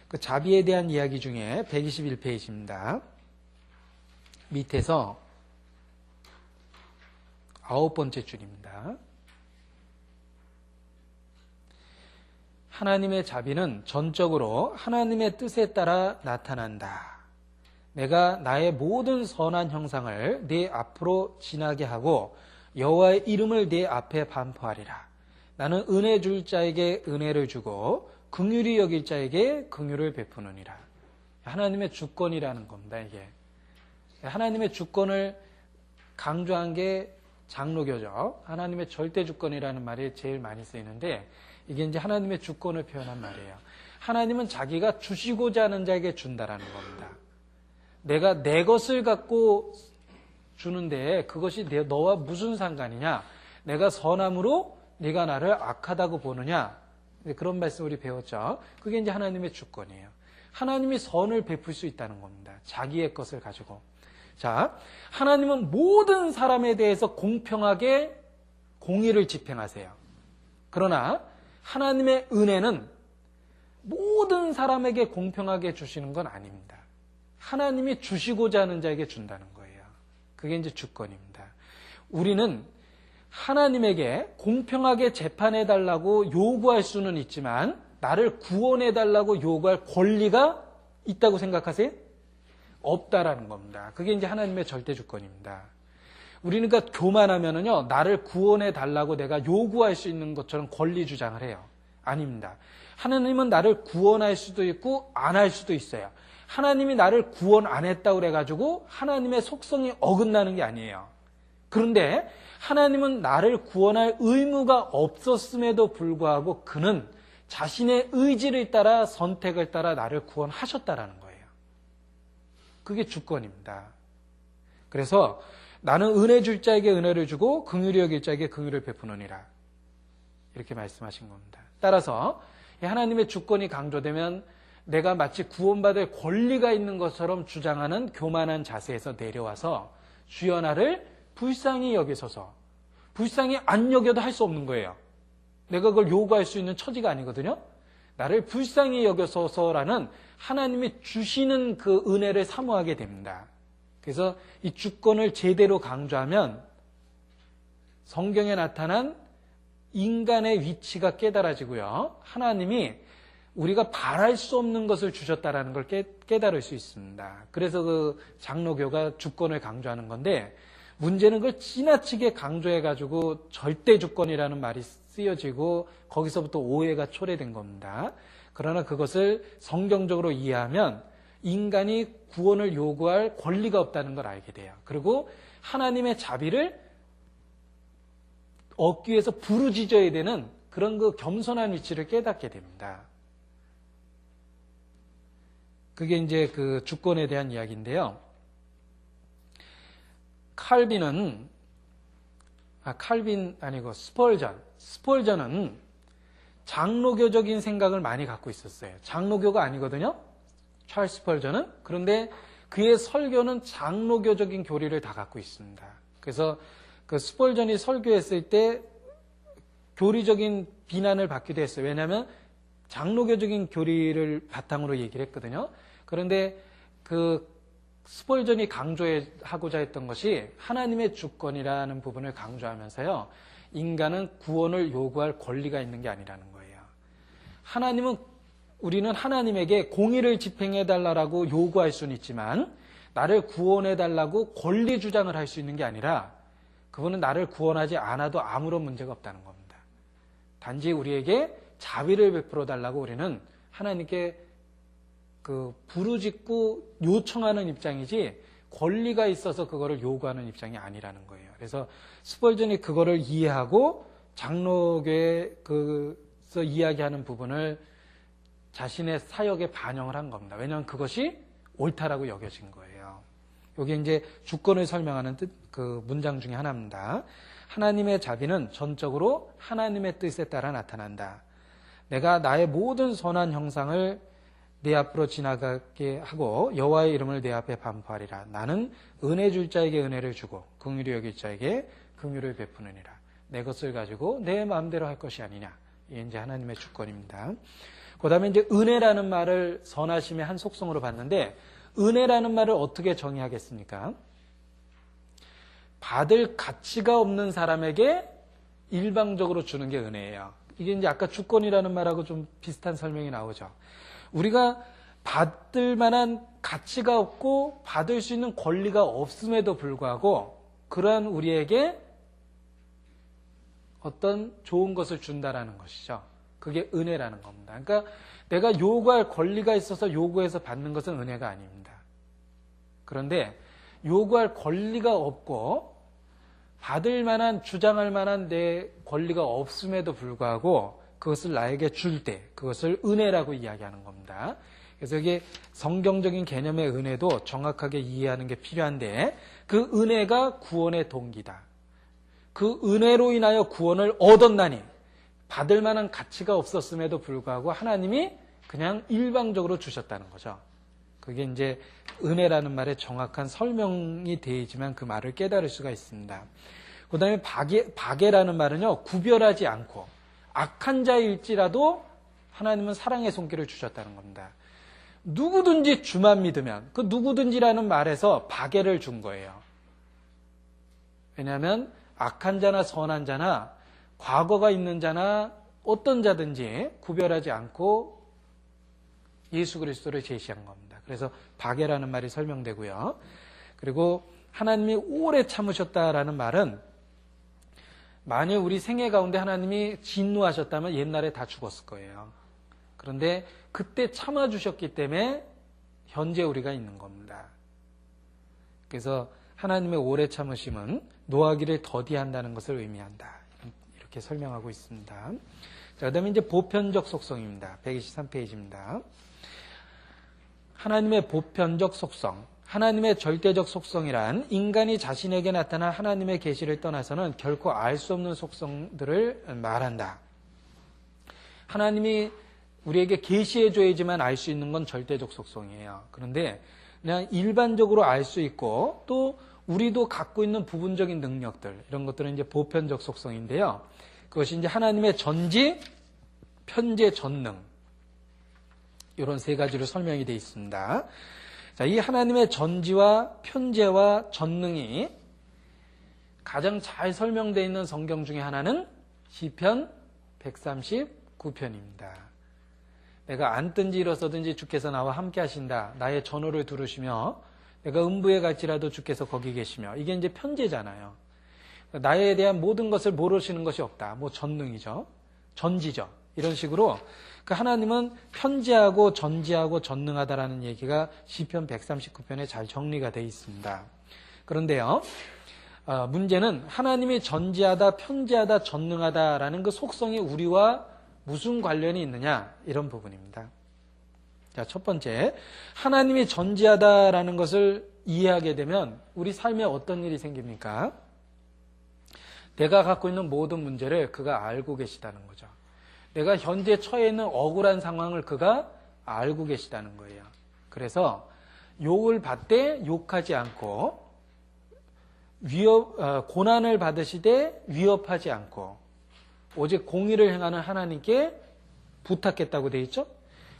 그 자비에 대한 이야기 중에 121페이지입니다. 밑에서 9번째 줄입니다. 하나님의 자비는 전적으로 하나님의 뜻에 따라 나타난다. 내가 나의 모든 선한 형상을 네 앞으로 지나게 하고 여호와의 이름을 네 앞에 반포하리라. 나는 은혜 줄 자에게 은혜를 주고 긍휼히 여길 자에게 긍휼을 베푸느니라. 하나님의 주권이라는 겁니다. 이게 하나님의 주권을 강조한 게 장로교죠. 하나님의 절대 주권이라는 말이 제일 많이 쓰이는데 이게 이제 하나님의 주권을 표현한 말이에요. 하나님은 자기가 주시고자 하는 자에게 준다라는 겁니다. 내가 내 것을 갖고 주는데 그것이 너와 무슨 상관이냐? 내가 선함으로 네가 나를 악하다고 보느냐? 그런 말씀 우리 배웠죠. 그게 이제 하나님의 주권이에요. 하나님이 선을 베풀 수 있다는 겁니다. 자기의 것을 가지고. 자, 하나님은 모든 사람에 대해서 공평하게 공의를 집행하세요. 그러나 하나님의 은혜는 모든 사람에게 공평하게 주시는 건 아닙니다. 하나님이 주시고자 하는 자에게 준다는 거예요. 그게 이제 주권입니다. 우리는 하나님에게 공평하게 재판해달라고 요구할 수는 있지만 나를 구원해달라고 요구할 권리가 있다고 생각하세요? 없다라는 겁니다. 그게 이제 하나님의 절대 주권입니다. 우리는 그러니까 교만하면은요, 나를 구원해달라고 내가 요구할 수 있는 것처럼 권리 주장을 해요. 아닙니다. 하나님은 나를 구원할 수도 있고 안 할 수도 있어요. 하나님이 나를 구원 안 했다고 그래가지고 하나님의 속성이 어긋나는 게 아니에요. 그런데 하나님은 나를 구원할 의무가 없었음에도 불구하고 그는 자신의 의지를 따라 선택을 따라 나를 구원하셨다라는 거예요. 그게 주권입니다. 그래서 나는 은혜 줄 자에게 은혜를 주고 긍휼히 여길 자에게 긍휼을 베푸느니라. 이렇게 말씀하신 겁니다. 따라서 하나님의 주권이 강조되면 내가 마치 구원받을 권리가 있는 것처럼 주장하는 교만한 자세에서 내려와서 주여 나를 불쌍히 여기소서. 불쌍히 안 여겨도 할 수 없는 거예요. 내가 그걸 요구할 수 있는 처지가 아니거든요. 나를 불쌍히 여겨소서라는 하나님이 주시는 그 은혜를 사모하게 됩니다. 그래서 이 주권을 제대로 강조하면 성경에 나타난 인간의 위치가 깨달아지고요. 하나님이 우리가 바랄 수 없는 것을 주셨다라는 걸 깨달을 수 있습니다. 그래서 그 장로교가 주권을 강조하는 건데 문제는 그걸 지나치게 강조해가지고 절대 주권이라는 말이 쓰여지고 거기서부터 오해가 초래된 겁니다. 그러나 그것을 성경적으로 이해하면 인간이 구원을 요구할 권리가 없다는 걸 알게 돼요. 그리고 하나님의 자비를 얻기 위해서 부르짖어야 되는 그런 그 겸손한 위치를 깨닫게 됩니다. 그게 이제 그 주권에 대한 이야기인데요. 스펄전은 장로교적인 생각을 많이 갖고 있었어요. 장로교가 아니거든요. 찰스 스펄전은. 그런데 그의 설교는 장로교적인 교리를 다 갖고 있습니다. 그래서 그 스펄전이 설교했을 때 교리적인 비난을 받기도 했어요. 왜냐하면 장로교적인 교리를 바탕으로 얘기를 했거든요. 그런데 그 스펄전이 강조하고자 했던 것이 하나님의 주권이라는 부분을 강조하면서요. 인간은 구원을 요구할 권리가 있는 게 아니라는 거예요. 우리는 하나님에게 공의를 집행해달라고 요구할 수는 있지만 나를 구원해달라고 권리 주장을 할 수 있는 게 아니라 그분은 나를 구원하지 않아도 아무런 문제가 없다는 겁니다. 단지 우리에게 자비를 베풀어 달라고 우리는 하나님께 부르짖고 요청하는 입장이지 권리가 있어서 그거를 요구하는 입장이 아니라는 거예요. 그래서 스펄전이 그거를 이해하고 장로교에서 이야기하는 부분을 자신의 사역에 반영을 한 겁니다. 왜냐하면 그것이 옳다라고 여겨진 거예요. 여기 이제 주권을 설명하는 그 문장 중에 하나입니다. 하나님의 자비는 전적으로 하나님의 뜻에 따라 나타난다. 내가 나의 모든 선한 형상을 내 앞으로 지나가게 하고 여호와의 이름을 내 앞에 반포하리라. 나는 은혜 줄 자에게 은혜를 주고 긍휼히 여길 자에게 긍휼을 베푸느니라. 내 것을 가지고 내 마음대로 할 것이 아니냐. 이게 이제 하나님의 주권입니다. 그 다음에 이제 은혜라는 말을 선하심의 한 속성으로 봤는데 은혜라는 말을 어떻게 정의하겠습니까? 받을 가치가 없는 사람에게 일방적으로 주는 게 은혜예요. 이게 이제 아까 주권이라는 말하고 좀 비슷한 설명이 나오죠. 우리가 받을 만한 가치가 없고 받을 수 있는 권리가 없음에도 불구하고 그러한 우리에게 어떤 좋은 것을 준다라는 것이죠. 그게 은혜라는 겁니다. 그러니까 내가 요구할 권리가 있어서 요구해서 받는 것은 은혜가 아닙니다. 그런데 요구할 권리가 없고 받을 만한, 주장할 만한 내 권리가 없음에도 불구하고 그것을 나에게 줄 때 그것을 은혜라고 이야기하는 겁니다. 그래서 이게 성경적인 개념의 은혜도 정확하게 이해하는 게 필요한데 그 은혜가 구원의 동기다. 그 은혜로 인하여 구원을 얻었나니 받을 만한 가치가 없었음에도 불구하고 하나님이 그냥 일방적으로 주셨다는 거죠. 그게 이제 은혜라는 말의 정확한 설명이 되지만 그 말을 깨달을 수가 있습니다. 그 다음에 박애라는 말은요, 구별하지 않고 악한 자일지라도 하나님은 사랑의 손길을 주셨다는 겁니다. 누구든지 주만 믿으면 그 누구든지라는 말에서 박애를 준 거예요. 왜냐하면 악한 자나 선한 자나 과거가 있는 자나 어떤 자든지 구별하지 않고 예수 그리스도를 제시한 겁니다. 그래서 박애라는 말이 설명되고요. 그리고 하나님이 오래 참으셨다라는 말은 만일 우리 생애 가운데 하나님이 진노하셨다면 옛날에 다 죽었을 거예요. 그런데 그때 참아주셨기 때문에 현재 우리가 있는 겁니다. 그래서 하나님의 오래 참으심은 노하기를 더디한다는 것을 의미한다. 이렇게 설명하고 있습니다. 자, 그다음에 이제 보편적 속성입니다. 123페이지입니다. 하나님의 보편적 속성, 하나님의 절대적 속성이란 인간이 자신에게 나타난 하나님의 계시를 떠나서는 결코 알 수 없는 속성들을 말한다. 하나님이 우리에게 계시해줘야지만 알 수 있는 건 절대적 속성이에요. 그런데 그냥 일반적으로 알 수 있고 또 우리도 갖고 있는 부분적인 능력들, 이런 것들은 이제 보편적 속성인데요. 그것이 이제 하나님의 전지, 편재, 전능, 이런 세 가지로 설명이 되어 있습니다. 자, 이 하나님의 전지와 편재와 전능이 가장 잘 설명되어 있는 성경 중에 하나는 시편 139편입니다. 내가 앉든지 일어서든지 주께서 나와 함께 하신다. 나의 전호를 들으시며 내가 음부에 갈지라도 주께서 거기 계시며. 이게 이제 편재잖아요. 나에 대한 모든 것을 모르시는 것이 없다. 뭐 전능이죠. 전지죠. 이런 식으로 그 하나님은 편재하고 전지하고 전능하다라는 얘기가 시편 139편에 잘 정리가 되어 있습니다. 그런데요, 문제는 하나님이 전지하다, 편재하다, 전능하다라는 그 속성이 우리와 무슨 관련이 있느냐, 이런 부분입니다. 자, 첫 번째, 하나님이 전지하다라는 것을 이해하게 되면 우리 삶에 어떤 일이 생깁니까? 내가 갖고 있는 모든 문제를 그가 알고 계시다는 거죠. 내가 현재 처해 있는 억울한 상황을 그가 알고 계시다는 거예요. 그래서 욕을 받되 욕하지 않고 고난을 받으시되 위협하지 않고 오직 공의를 행하는 하나님께 부탁했다고 되어 있죠.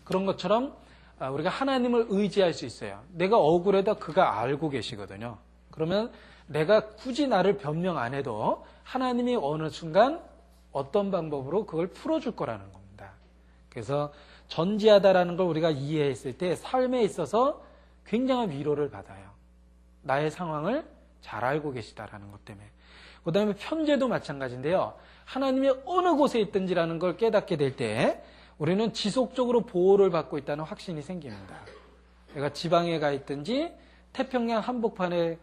그런 것처럼 우리가 하나님을 의지할 수 있어요. 내가 억울해도 그가 알고 계시거든요. 그러면 내가 굳이 나를 변명 안 해도 하나님이 어느 순간 어떤 방법으로 그걸 풀어줄 거라는 겁니다. 그래서 전지하다라는 걸 우리가 이해했을 때 삶에 있어서 굉장한 위로를 받아요. 나의 상황을 잘 알고 계시다라는 것 때문에. 그 다음에 편재도 마찬가지인데요. 하나님이 어느 곳에 있든지라는 걸 깨닫게 될 때 우리는 지속적으로 보호를 받고 있다는 확신이 생깁니다. 내가 지방에 가 있든지 태평양 한복판에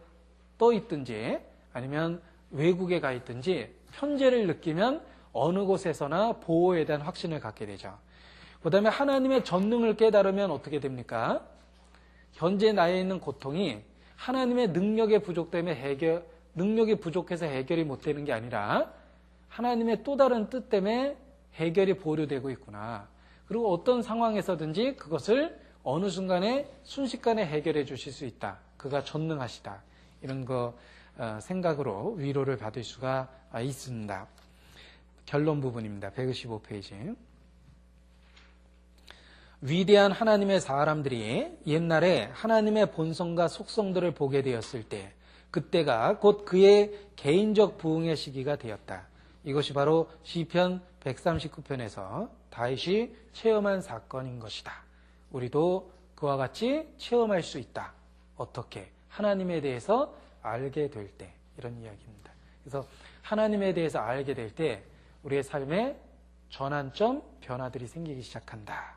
떠 있든지 아니면 외국에 가 있든지 편재를 느끼면 어느 곳에서나 보호에 대한 확신을 갖게 되죠. 그 다음에 하나님의 전능을 깨달으면 어떻게 됩니까? 현재 나에 있는 고통이 하나님의 능력의 부족 때문에 능력이 부족해서 해결이 못 되는 게 아니라 하나님의 또 다른 뜻 때문에 해결이 보류되고 있구나. 그리고 어떤 상황에서든지 그것을 어느 순간에 순식간에 해결해 주실 수 있다. 그가 전능하시다. 이런 거 생각으로 위로를 받을 수가 있습니다. 결론 부분입니다. 125페이지. 위대한 하나님의 사람들이 옛날에 하나님의 본성과 속성들을 보게 되었을 때 그때가 곧 그의 개인적 부흥의 시기가 되었다. 이것이 바로 시편 139편에서 다윗이 체험한 사건인 것이다. 우리도 그와 같이 체험할 수 있다. 어떻게? 하나님에 대해서 알게 될 때. 이런 이야기입니다. 그래서 하나님에 대해서 알게 될 때 우리의 삶에 전환점, 변화들이 생기기 시작한다.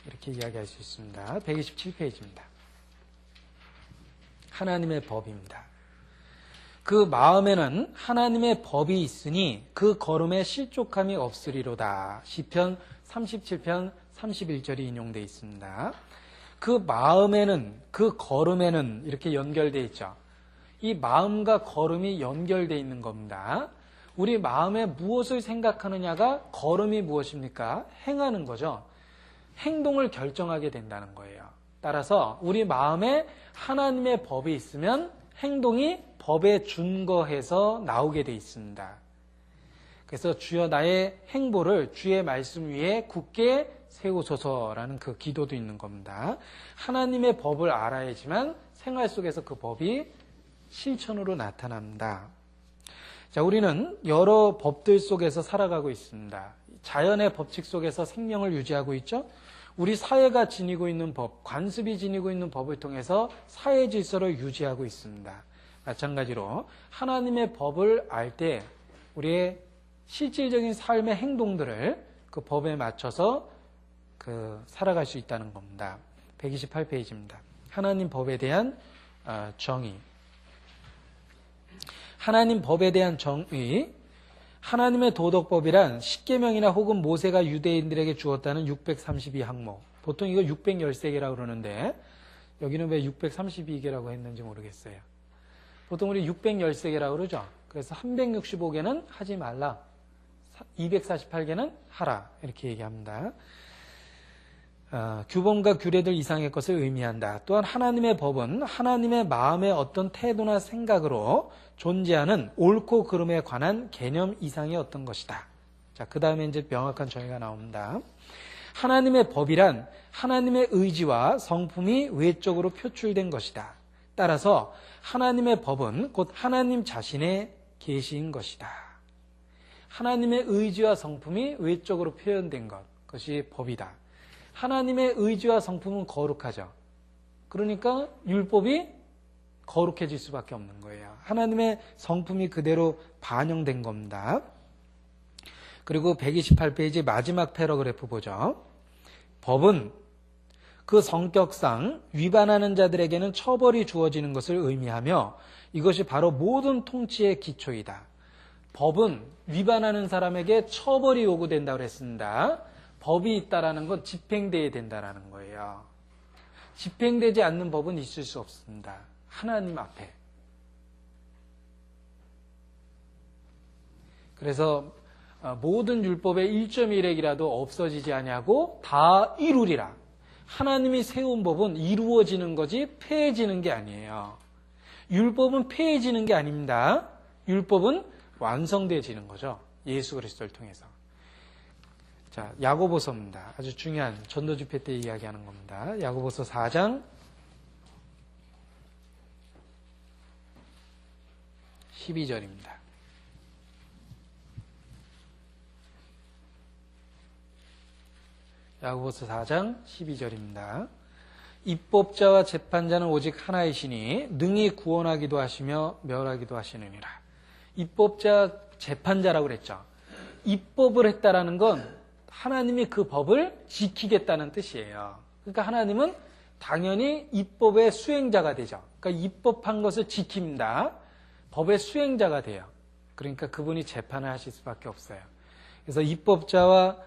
이렇게 이야기할 수 있습니다. 127페이지입니다. 하나님의 법입니다. 그 마음에는 하나님의 법이 있으니 그 걸음에 실족함이 없으리로다. 시편 37편 31절이 인용되어 있습니다. 그 마음에는, 그 걸음에는 이렇게 연결되어 있죠. 이 마음과 걸음이 연결되어 있는 겁니다. 우리 마음에 무엇을 생각하느냐가 걸음이 무엇입니까? 행하는 거죠. 행동을 결정하게 된다는 거예요. 따라서 우리 마음에 하나님의 법이 있으면 행동이 법에 준거해서 나오게 돼 있습니다. 그래서 주여 나의 행보를 주의 말씀 위에 굳게 세우소서라는 그 기도도 있는 겁니다. 하나님의 법을 알아야지만 생활 속에서 그 법이 실천으로 나타납니다. 자, 우리는 여러 법들 속에서 살아가고 있습니다. 자연의 법칙 속에서 생명을 유지하고 있죠. 우리 사회가 지니고 있는 법, 관습이 지니고 있는 법을 통해서 사회 질서를 유지하고 있습니다. 마찬가지로 하나님의 법을 알 때 우리의 실질적인 삶의 행동들을 그 법에 맞춰서 살아갈 수 있다는 겁니다. 128페이지입니다. 하나님 법에 대한 정의. 하나님 법에 대한 정의. 하나님의 도덕법이란 십계명이나 혹은 모세가 유대인들에게 주었다는 632항목. 보통 이거 613개라고 그러는데 여기는 왜 632개라고 했는지 모르겠어요. 보통 우리 613개라고 그러죠. 그래서 365개는 하지 말라. 248개는 하라. 이렇게 얘기합니다. 규범과 규례들 이상의 것을 의미한다. 또한 하나님의 법은 하나님의 마음의 어떤 태도나 생각으로 존재하는 옳고 그름에 관한 개념 이상의 어떤 것이다. 자, 그 다음에 이제 명확한 정의가 나옵니다. 하나님의 법이란 하나님의 의지와 성품이 외적으로 표출된 것이다. 따라서 하나님의 법은 곧 하나님 자신의 계시인 것이다. 하나님의 의지와 성품이 외적으로 표현된 것, 그것이 법이다. 하나님의 의지와 성품은 거룩하죠. 그러니까 율법이 거룩해질 수밖에 없는 거예요. 하나님의 성품이 그대로 반영된 겁니다. 그리고 128페이지 마지막 패러그래프 보죠. 법은 그 성격상 위반하는 자들에게는 처벌이 주어지는 것을 의미하며 이것이 바로 모든 통치의 기초이다. 법은 위반하는 사람에게 처벌이 요구된다고 했습니다. 법이 있다라는 건 집행돼야 된다라는 거예요. 집행되지 않는 법은 있을 수 없습니다. 하나님 앞에. 그래서 모든 율법의 1.1핵이라도 없어지지 아니하고 다 이루리라. 하나님이 세운 법은 이루어지는 거지 폐해지는 게 아니에요. 율법은 폐해지는 게 아닙니다. 율법은 완성되어지는 거죠. 예수 그리스도를 통해서. 자, 야고보서입니다. 아주 중요한 전도 집회 때 이야기하는 겁니다. 야고보서 4장 12절입니다. 야고보서 4장 12절입니다. 입법자와 재판자는 오직 하나이시니 능히 구원하기도 하시며 멸하기도 하시느니라. 입법자, 재판자라고 그랬죠. 입법을 했다라는 건 하나님이 그 법을 지키겠다는 뜻이에요. 그러니까 하나님은 당연히 입법의 수행자가 되죠. 그러니까 입법한 것을 지킵니다. 법의 수행자가 돼요. 그러니까 그분이 재판을 하실 수밖에 없어요. 그래서 입법자와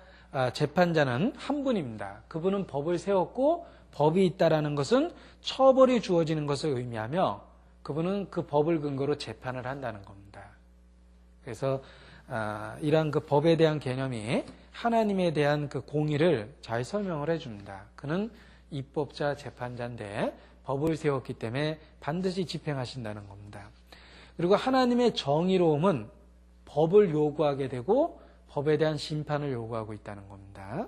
재판자는 한 분입니다. 그분은 법을 세웠고 법이 있다라는 것은 처벌이 주어지는 것을 의미하며 그분은 그 법을 근거로 재판을 한다는 겁니다. 그래서 이러한 그 법에 대한 개념이 하나님에 대한 그 공의를 잘 설명을 해줍니다. 그는 입법자 재판자인데 법을 세웠기 때문에 반드시 집행하신다는 겁니다. 그리고 하나님의 정의로움은 법을 요구하게 되고 법에 대한 심판을 요구하고 있다는 겁니다.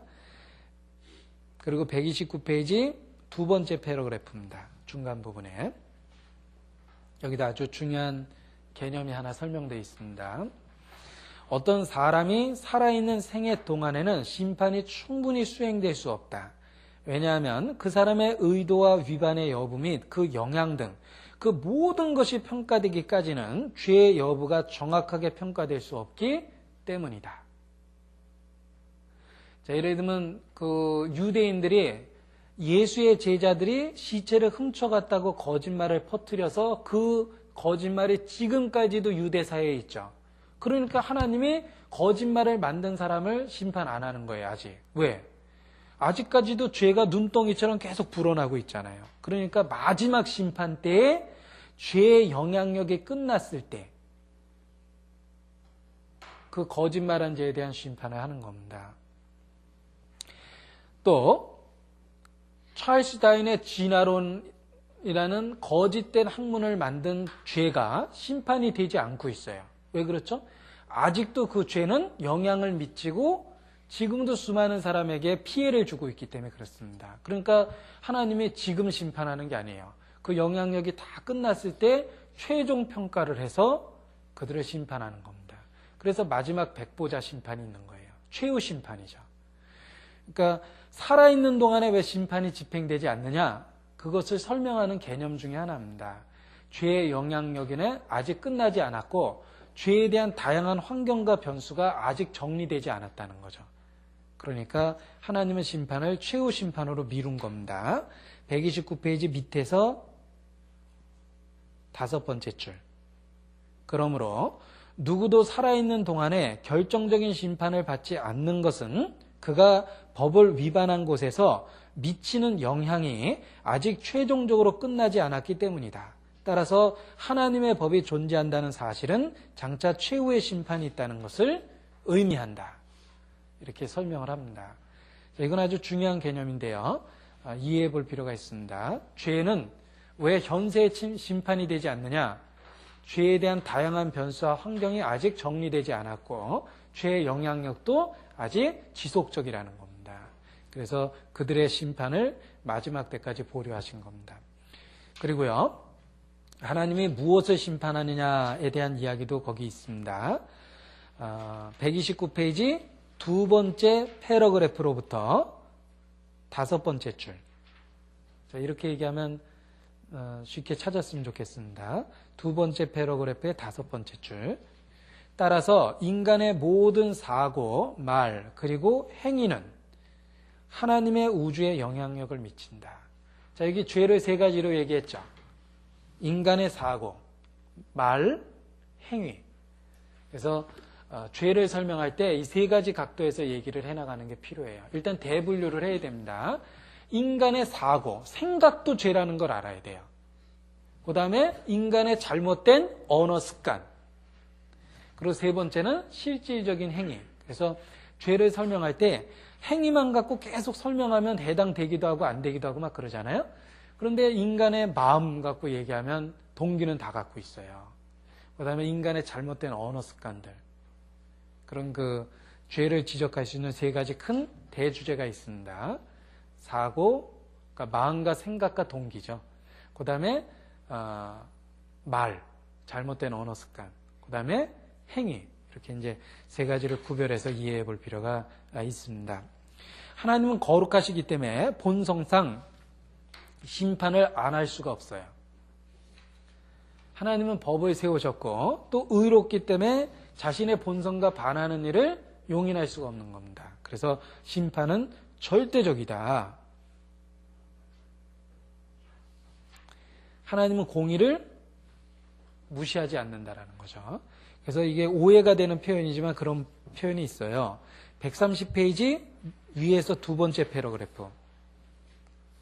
그리고 129페이지 두 번째 패러그래프입니다. 중간 부분에 여기다 아주 중요한 개념이 하나 설명되어 있습니다. 어떤 사람이 살아있는 생애 동안에는 심판이 충분히 수행될 수 없다. 왜냐하면 그 사람의 의도와 위반의 여부 및 그 영향 등 그 모든 것이 평가되기까지는 죄의 여부가 정확하게 평가될 수 없기 때문이다. 자, 예를 들면 그 유대인들이 예수의 제자들이 시체를 훔쳐갔다고 거짓말을 퍼뜨려서 그 거짓말이 지금까지도 유대사회에 있죠. 그러니까 하나님이 거짓말을 만든 사람을 심판 안 하는 거예요, 아직. 왜? 아직까지도 죄가 눈덩이처럼 계속 불어나고 있잖아요. 그러니까 마지막 심판 때에 죄의 영향력이 끝났을 때 그 거짓말한 죄에 대한 심판을 하는 겁니다. 또 찰스 다윈의 진화론이라는 거짓된 학문을 만든 죄가 심판이 되지 않고 있어요. 왜 그렇죠? 아직도 그 죄는 영향을 미치고 지금도 수많은 사람에게 피해를 주고 있기 때문에 그렇습니다. 그러니까 하나님이 지금 심판하는 게 아니에요. 그 영향력이 다 끝났을 때 최종 평가를 해서 그들을 심판하는 겁니다. 그래서 마지막 백보자 심판이 있는 거예요. 최후 심판이죠. 그러니까 살아있는 동안에 왜 심판이 집행되지 않느냐? 그것을 설명하는 개념 중에 하나입니다. 죄의 영향력에는 아직 끝나지 않았고 죄에 대한 다양한 환경과 변수가 아직 정리되지 않았다는 거죠. 그러니까 하나님은 심판을 최후 심판으로 미룬 겁니다. 129페이지 밑에서 다섯 번째 줄. 그러므로 누구도 살아있는 동안에 결정적인 심판을 받지 않는 것은 그가 법을 위반한 곳에서 미치는 영향이 아직 최종적으로 끝나지 않았기 때문이다. 따라서 하나님의 법이 존재한다는 사실은 장차 최후의 심판이 있다는 것을 의미한다. 이렇게 설명을 합니다. 이건 아주 중요한 개념인데요. 이해해 볼 필요가 있습니다. 죄는 왜 현세의 심판이 되지 않느냐? 죄에 대한 다양한 변수와 환경이 아직 정리되지 않았고 죄의 영향력도 아직 지속적이라는 겁니다. 그래서 그들의 심판을 마지막 때까지 보류하신 겁니다. 그리고요. 하나님이 무엇을 심판하느냐에 대한 이야기도 거기 있습니다. 129페이지 두 번째 패러그래프로부터 다섯 번째 줄. 자, 이렇게 얘기하면 쉽게 찾았으면 좋겠습니다. 두 번째 패러그래프의 다섯 번째 줄. 따라서 인간의 모든 사고, 말, 그리고 행위는 하나님의 우주에 영향력을 미친다. 자, 여기 죄를 세 가지로 얘기했죠. 인간의 사고, 말, 행위. 그래서 죄를 설명할 때 이 세 가지 각도에서 얘기를 해나가는 게 필요해요. 일단 대분류를 해야 됩니다. 인간의 사고, 생각도 죄라는 걸 알아야 돼요. 그 다음에 인간의 잘못된 언어 습관. 그리고 세 번째는 실질적인 행위. 그래서 죄를 설명할 때 행위만 갖고 계속 설명하면 해당되기도 하고 안 되기도 하고 막 그러잖아요. 그런데 인간의 마음 갖고 얘기하면 동기는 다 갖고 있어요. 그 다음에 인간의 잘못된 언어 습관들. 그런 그 죄를 지적할 수 있는 세 가지 큰 대주제가 있습니다. 사고, 그러니까 마음과 생각과 동기죠. 그 다음에 말, 잘못된 언어 습관, 그 다음에 행위, 이렇게 이제 세 가지를 구별해서 이해해 볼 필요가 있습니다. 하나님은 거룩하시기 때문에 본성상 심판을 안 할 수가 없어요. 하나님은 법을 세우셨고 또 의롭기 때문에 자신의 본성과 반하는 일을 용인할 수가 없는 겁니다. 그래서 심판은 절대적이다. 하나님은 공의를 무시하지 않는다라는 거죠. 그래서 이게 오해가 되는 표현이지만 그런 표현이 있어요. 130페이지 위에서 두 번째 패러그래프.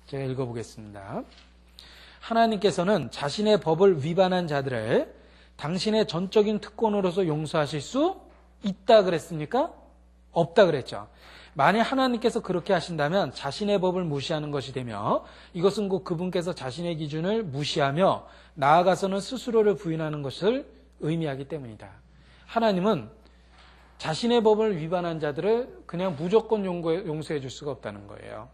제가 읽어보겠습니다. 하나님께서는 자신의 법을 위반한 자들을 당신의 전적인 특권으로서 용서하실 수 있다 그랬습니까? 없다 그랬죠. 만약 하나님께서 그렇게 하신다면 자신의 법을 무시하는 것이 되며 이것은 곧 그분께서 자신의 기준을 무시하며 나아가서는 스스로를 부인하는 것을 의미하기 때문이다. 하나님은 자신의 법을 위반한 자들을 그냥 무조건 용서해 줄 수가 없다는 거예요.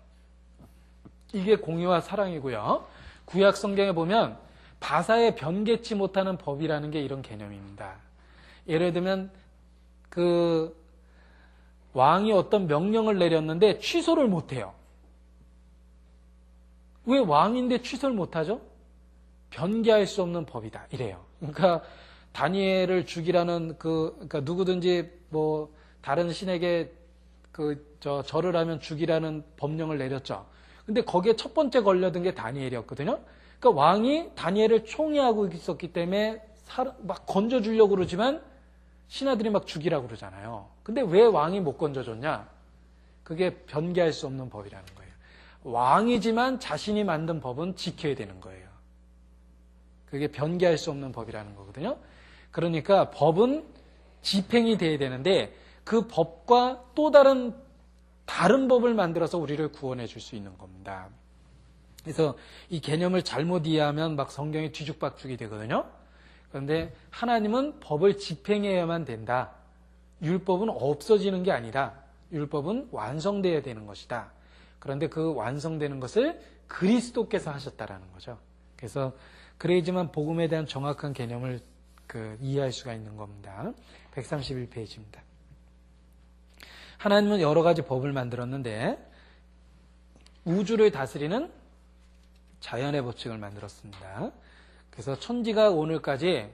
이게 공의와 사랑이고요. 구약 성경에 보면 바사에 변개치 못하는 법이라는 게 이런 개념입니다. 예를 들면 그 왕이 어떤 명령을 내렸는데 취소를 못해요. 왜 왕인데 취소를 못하죠? 변개할 수 없는 법이다. 이래요. 그러니까 다니엘을 죽이라는 그러니까 누구든지 뭐 다른 신에게 절을 하면 죽이라는 법령을 내렸죠. 근데 거기에 첫 번째 걸려든 게 다니엘이었거든요. 그러니까 왕이 다니엘을 총애하고 있었기 때문에 막 건져주려고 그러지만 신하들이 막 죽이라고 그러잖아요. 근데 왜 왕이 못 건져줬냐? 그게 변개할 수 없는 법이라는 거예요. 왕이지만 자신이 만든 법은 지켜야 되는 거예요. 그게 변개할 수 없는 법이라는 거거든요. 그러니까 법은 집행이 돼야 되는데 그 법과 또 다른 법을 만들어서 우리를 구원해 줄 수 있는 겁니다. 그래서 이 개념을 잘못 이해하면 막 성경이 뒤죽박죽이 되거든요. 그런데 하나님은 법을 집행해야만 된다. 율법은 없어지는 게 아니라 율법은 완성되어야 되는 것이다. 그런데 그 완성되는 것을 그리스도께서 하셨다라는 거죠. 그래서 그래야지만 복음에 대한 정확한 개념을 이해할 수가 있는 겁니다. 131페이지입니다. 하나님은 여러 가지 법을 만들었는데 우주를 다스리는 자연의 법칙을 만들었습니다. 그래서 천지가 오늘까지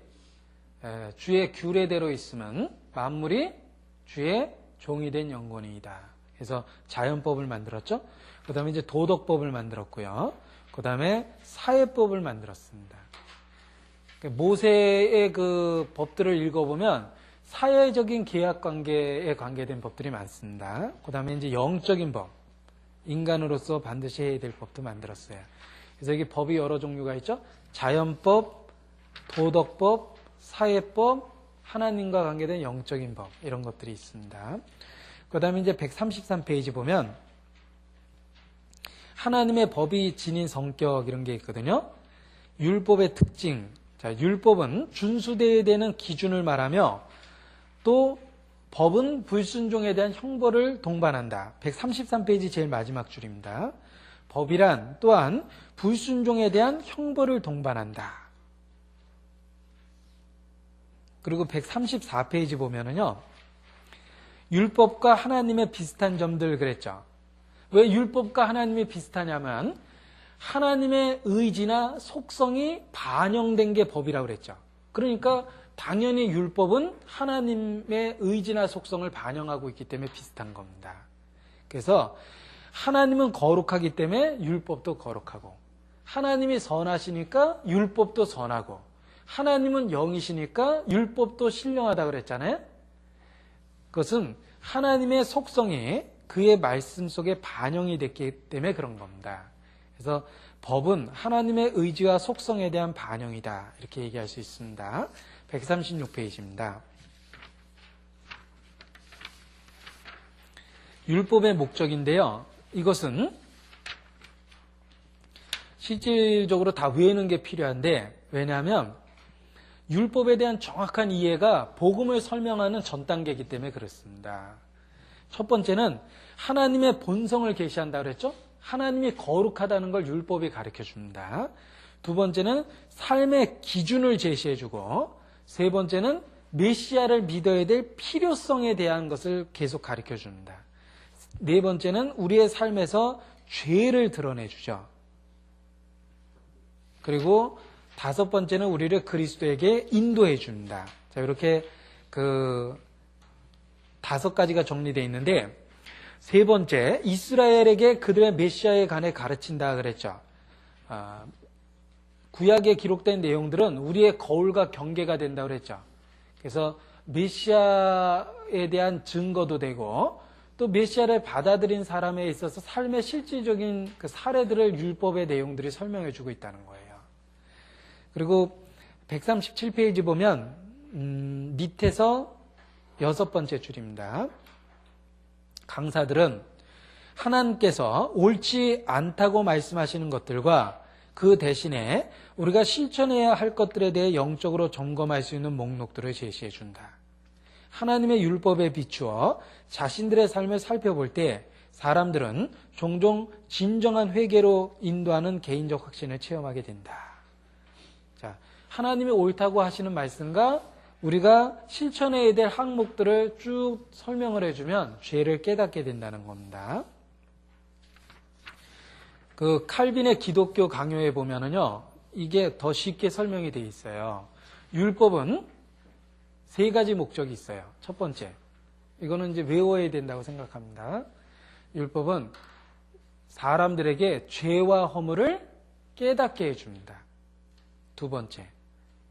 주의 규례대로 있으면 만물이 주의 종이 된 영혼이다. 그래서 자연법을 만들었죠. 그 다음에 이제 도덕법을 만들었고요. 그 다음에 사회법을 만들었습니다. 모세의 그 법들을 읽어보면 사회적인 계약관계에 관계된 법들이 많습니다. 그 다음에 이제 영적인 법, 인간으로서 반드시 해야 될 법도 만들었어요. 그래서 여기 법이 여러 종류가 있죠. 자연법, 도덕법, 사회법, 하나님과 관계된 영적인 법, 이런 것들이 있습니다. 그 다음에 이제 133페이지 보면 하나님의 법이 지닌 성격 이런 게 있거든요. 율법의 특징. 자, 율법은 준수되어야 되는 기준을 말하며 또 법은 불순종에 대한 형벌을 동반한다. 133페이지 제일 마지막 줄입니다. 법이란 또한 불순종에 대한 형벌을 동반한다. 그리고 134페이지 보면은요. 율법과 하나님의 비슷한 점들 그랬죠. 왜 율법과 하나님이 비슷하냐면 하나님의 의지나 속성이 반영된 게 법이라고 그랬죠. 그러니까 당연히 율법은 하나님의 의지나 속성을 반영하고 있기 때문에 비슷한 겁니다. 그래서 하나님은 거룩하기 때문에 율법도 거룩하고 하나님이 선하시니까 율법도 선하고 하나님은 영이시니까 율법도 신령하다고 그랬잖아요. 그것은 하나님의 속성이 그의 말씀 속에 반영이 됐기 때문에 그런 겁니다. 그래서 법은 하나님의 의지와 속성에 대한 반영이다. 이렇게 얘기할 수 있습니다. 136페이지입니다. 율법의 목적인데요. 이것은 실질적으로 다 외우는 게 필요한데 왜냐하면 율법에 대한 정확한 이해가 복음을 설명하는 전 단계이기 때문에 그렇습니다. 첫 번째는 하나님의 본성을 계시한다 그랬죠? 하나님이 거룩하다는 걸 율법이 가르쳐 줍니다. 두 번째는 삶의 기준을 제시해 주고, 세 번째는 메시아를 믿어야 될 필요성에 대한 것을 계속 가르쳐 줍니다. 네 번째는 우리의 삶에서 죄를 드러내 주죠. 그리고 다섯 번째는 우리를 그리스도에게 인도해 줍니다. 자, 이렇게 다섯 가지가 정리되어 있는데, 세 번째, 이스라엘에게 그들의 메시아에 관해 가르친다 그랬죠. 구약에 기록된 내용들은 우리의 거울과 경계가 된다 그랬죠. 그래서 메시아에 대한 증거도 되고, 또 메시아를 받아들인 사람에 있어서 삶의 실질적인 그 사례들을 율법의 내용들이 설명해 주고 있다는 거예요. 그리고 137페이지 보면 밑에서 여섯 번째 줄입니다. 강사들은 하나님께서 옳지 않다고 말씀하시는 것들과 그 대신에 우리가 실천해야 할 것들에 대해 영적으로 점검할 수 있는 목록들을 제시해 준다. 하나님의 율법에 비추어 자신들의 삶을 살펴볼 때 사람들은 종종 진정한 회개로 인도하는 개인적 확신을 체험하게 된다. 자, 하나님이 옳다고 하시는 말씀과 우리가 실천해야 될 항목들을 쭉 설명을 해주면 죄를 깨닫게 된다는 겁니다. 그 칼빈의 기독교 강요에 보면은요, 이게 더 쉽게 설명이 되어 있어요. 율법은 세 가지 목적이 있어요. 첫 번째, 이거는 이제 외워야 된다고 생각합니다. 율법은 사람들에게 죄와 허물을 깨닫게 해줍니다. 두 번째,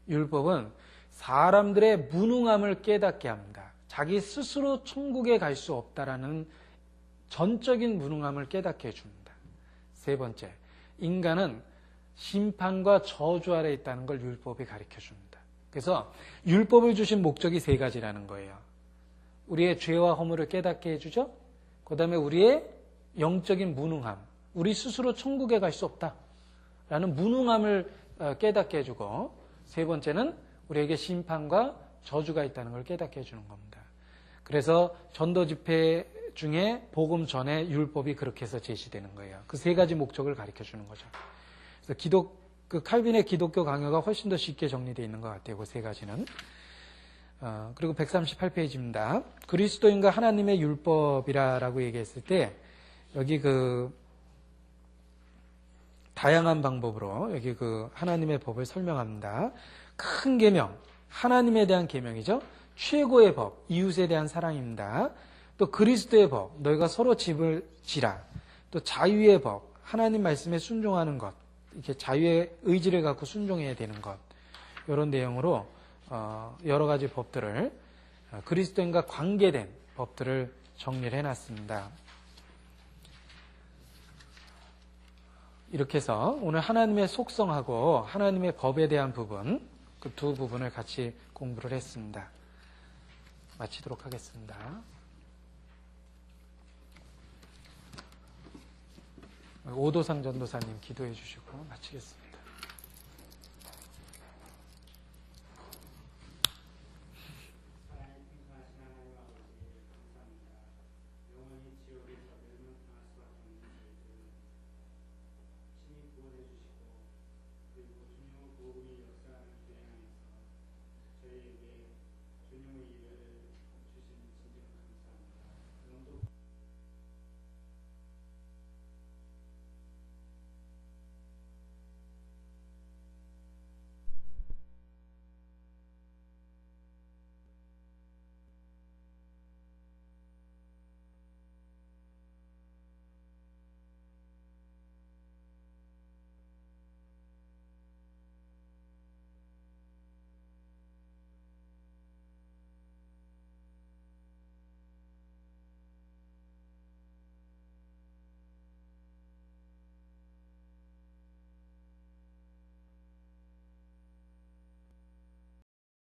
율법은 사람들의 무능함을 깨닫게 합니다. 자기 스스로 천국에 갈 수 없다라는 전적인 무능함을 깨닫게 해줍니다. 세 번째, 인간은 심판과 저주 아래 있다는 걸 율법이 가르쳐 줍니다. 그래서 율법을 주신 목적이 세 가지라는 거예요. 우리의 죄와 허물을 깨닫게 해주죠. 그 다음에 우리의 영적인 무능함, 우리 스스로 천국에 갈 수 없다라는 무능함을 깨닫게 해주고, 세 번째는 우리에게 심판과 저주가 있다는 걸 깨닫게 해주는 겁니다. 그래서 전도 집회 중에 복음 전에 율법이 그렇게 해서 제시되는 거예요. 그 세 가지 목적을 가르쳐 주는 거죠. 그래서 칼빈의 기독교 강요가 훨씬 더 쉽게 정리되어 있는 것 같아요. 그 세 가지는. 그리고 138페이지입니다. 그리스도인과 하나님의 율법이라고 얘기했을 때 여기 다양한 방법으로 여기 하나님의 법을 설명합니다. 큰 계명, 하나님에 대한 계명이죠. 최고의 법, 이웃에 대한 사랑입니다. 또 그리스도의 법, 너희가 서로 집을 지라. 또 자유의 법, 하나님 말씀에 순종하는 것, 이렇게 자유의 의지를 갖고 순종해야 되는 것, 이런 내용으로 여러 가지 법들을 그리스도인과 관계된 법들을 정리를 해놨습니다. 이렇게 해서 오늘 하나님의 속성하고 하나님의 법에 대한 부분, 그 두 부분을 같이 공부를 했습니다. 마치도록 하겠습니다. 오도상 전도사님 기도해 주시고 마치겠습니다.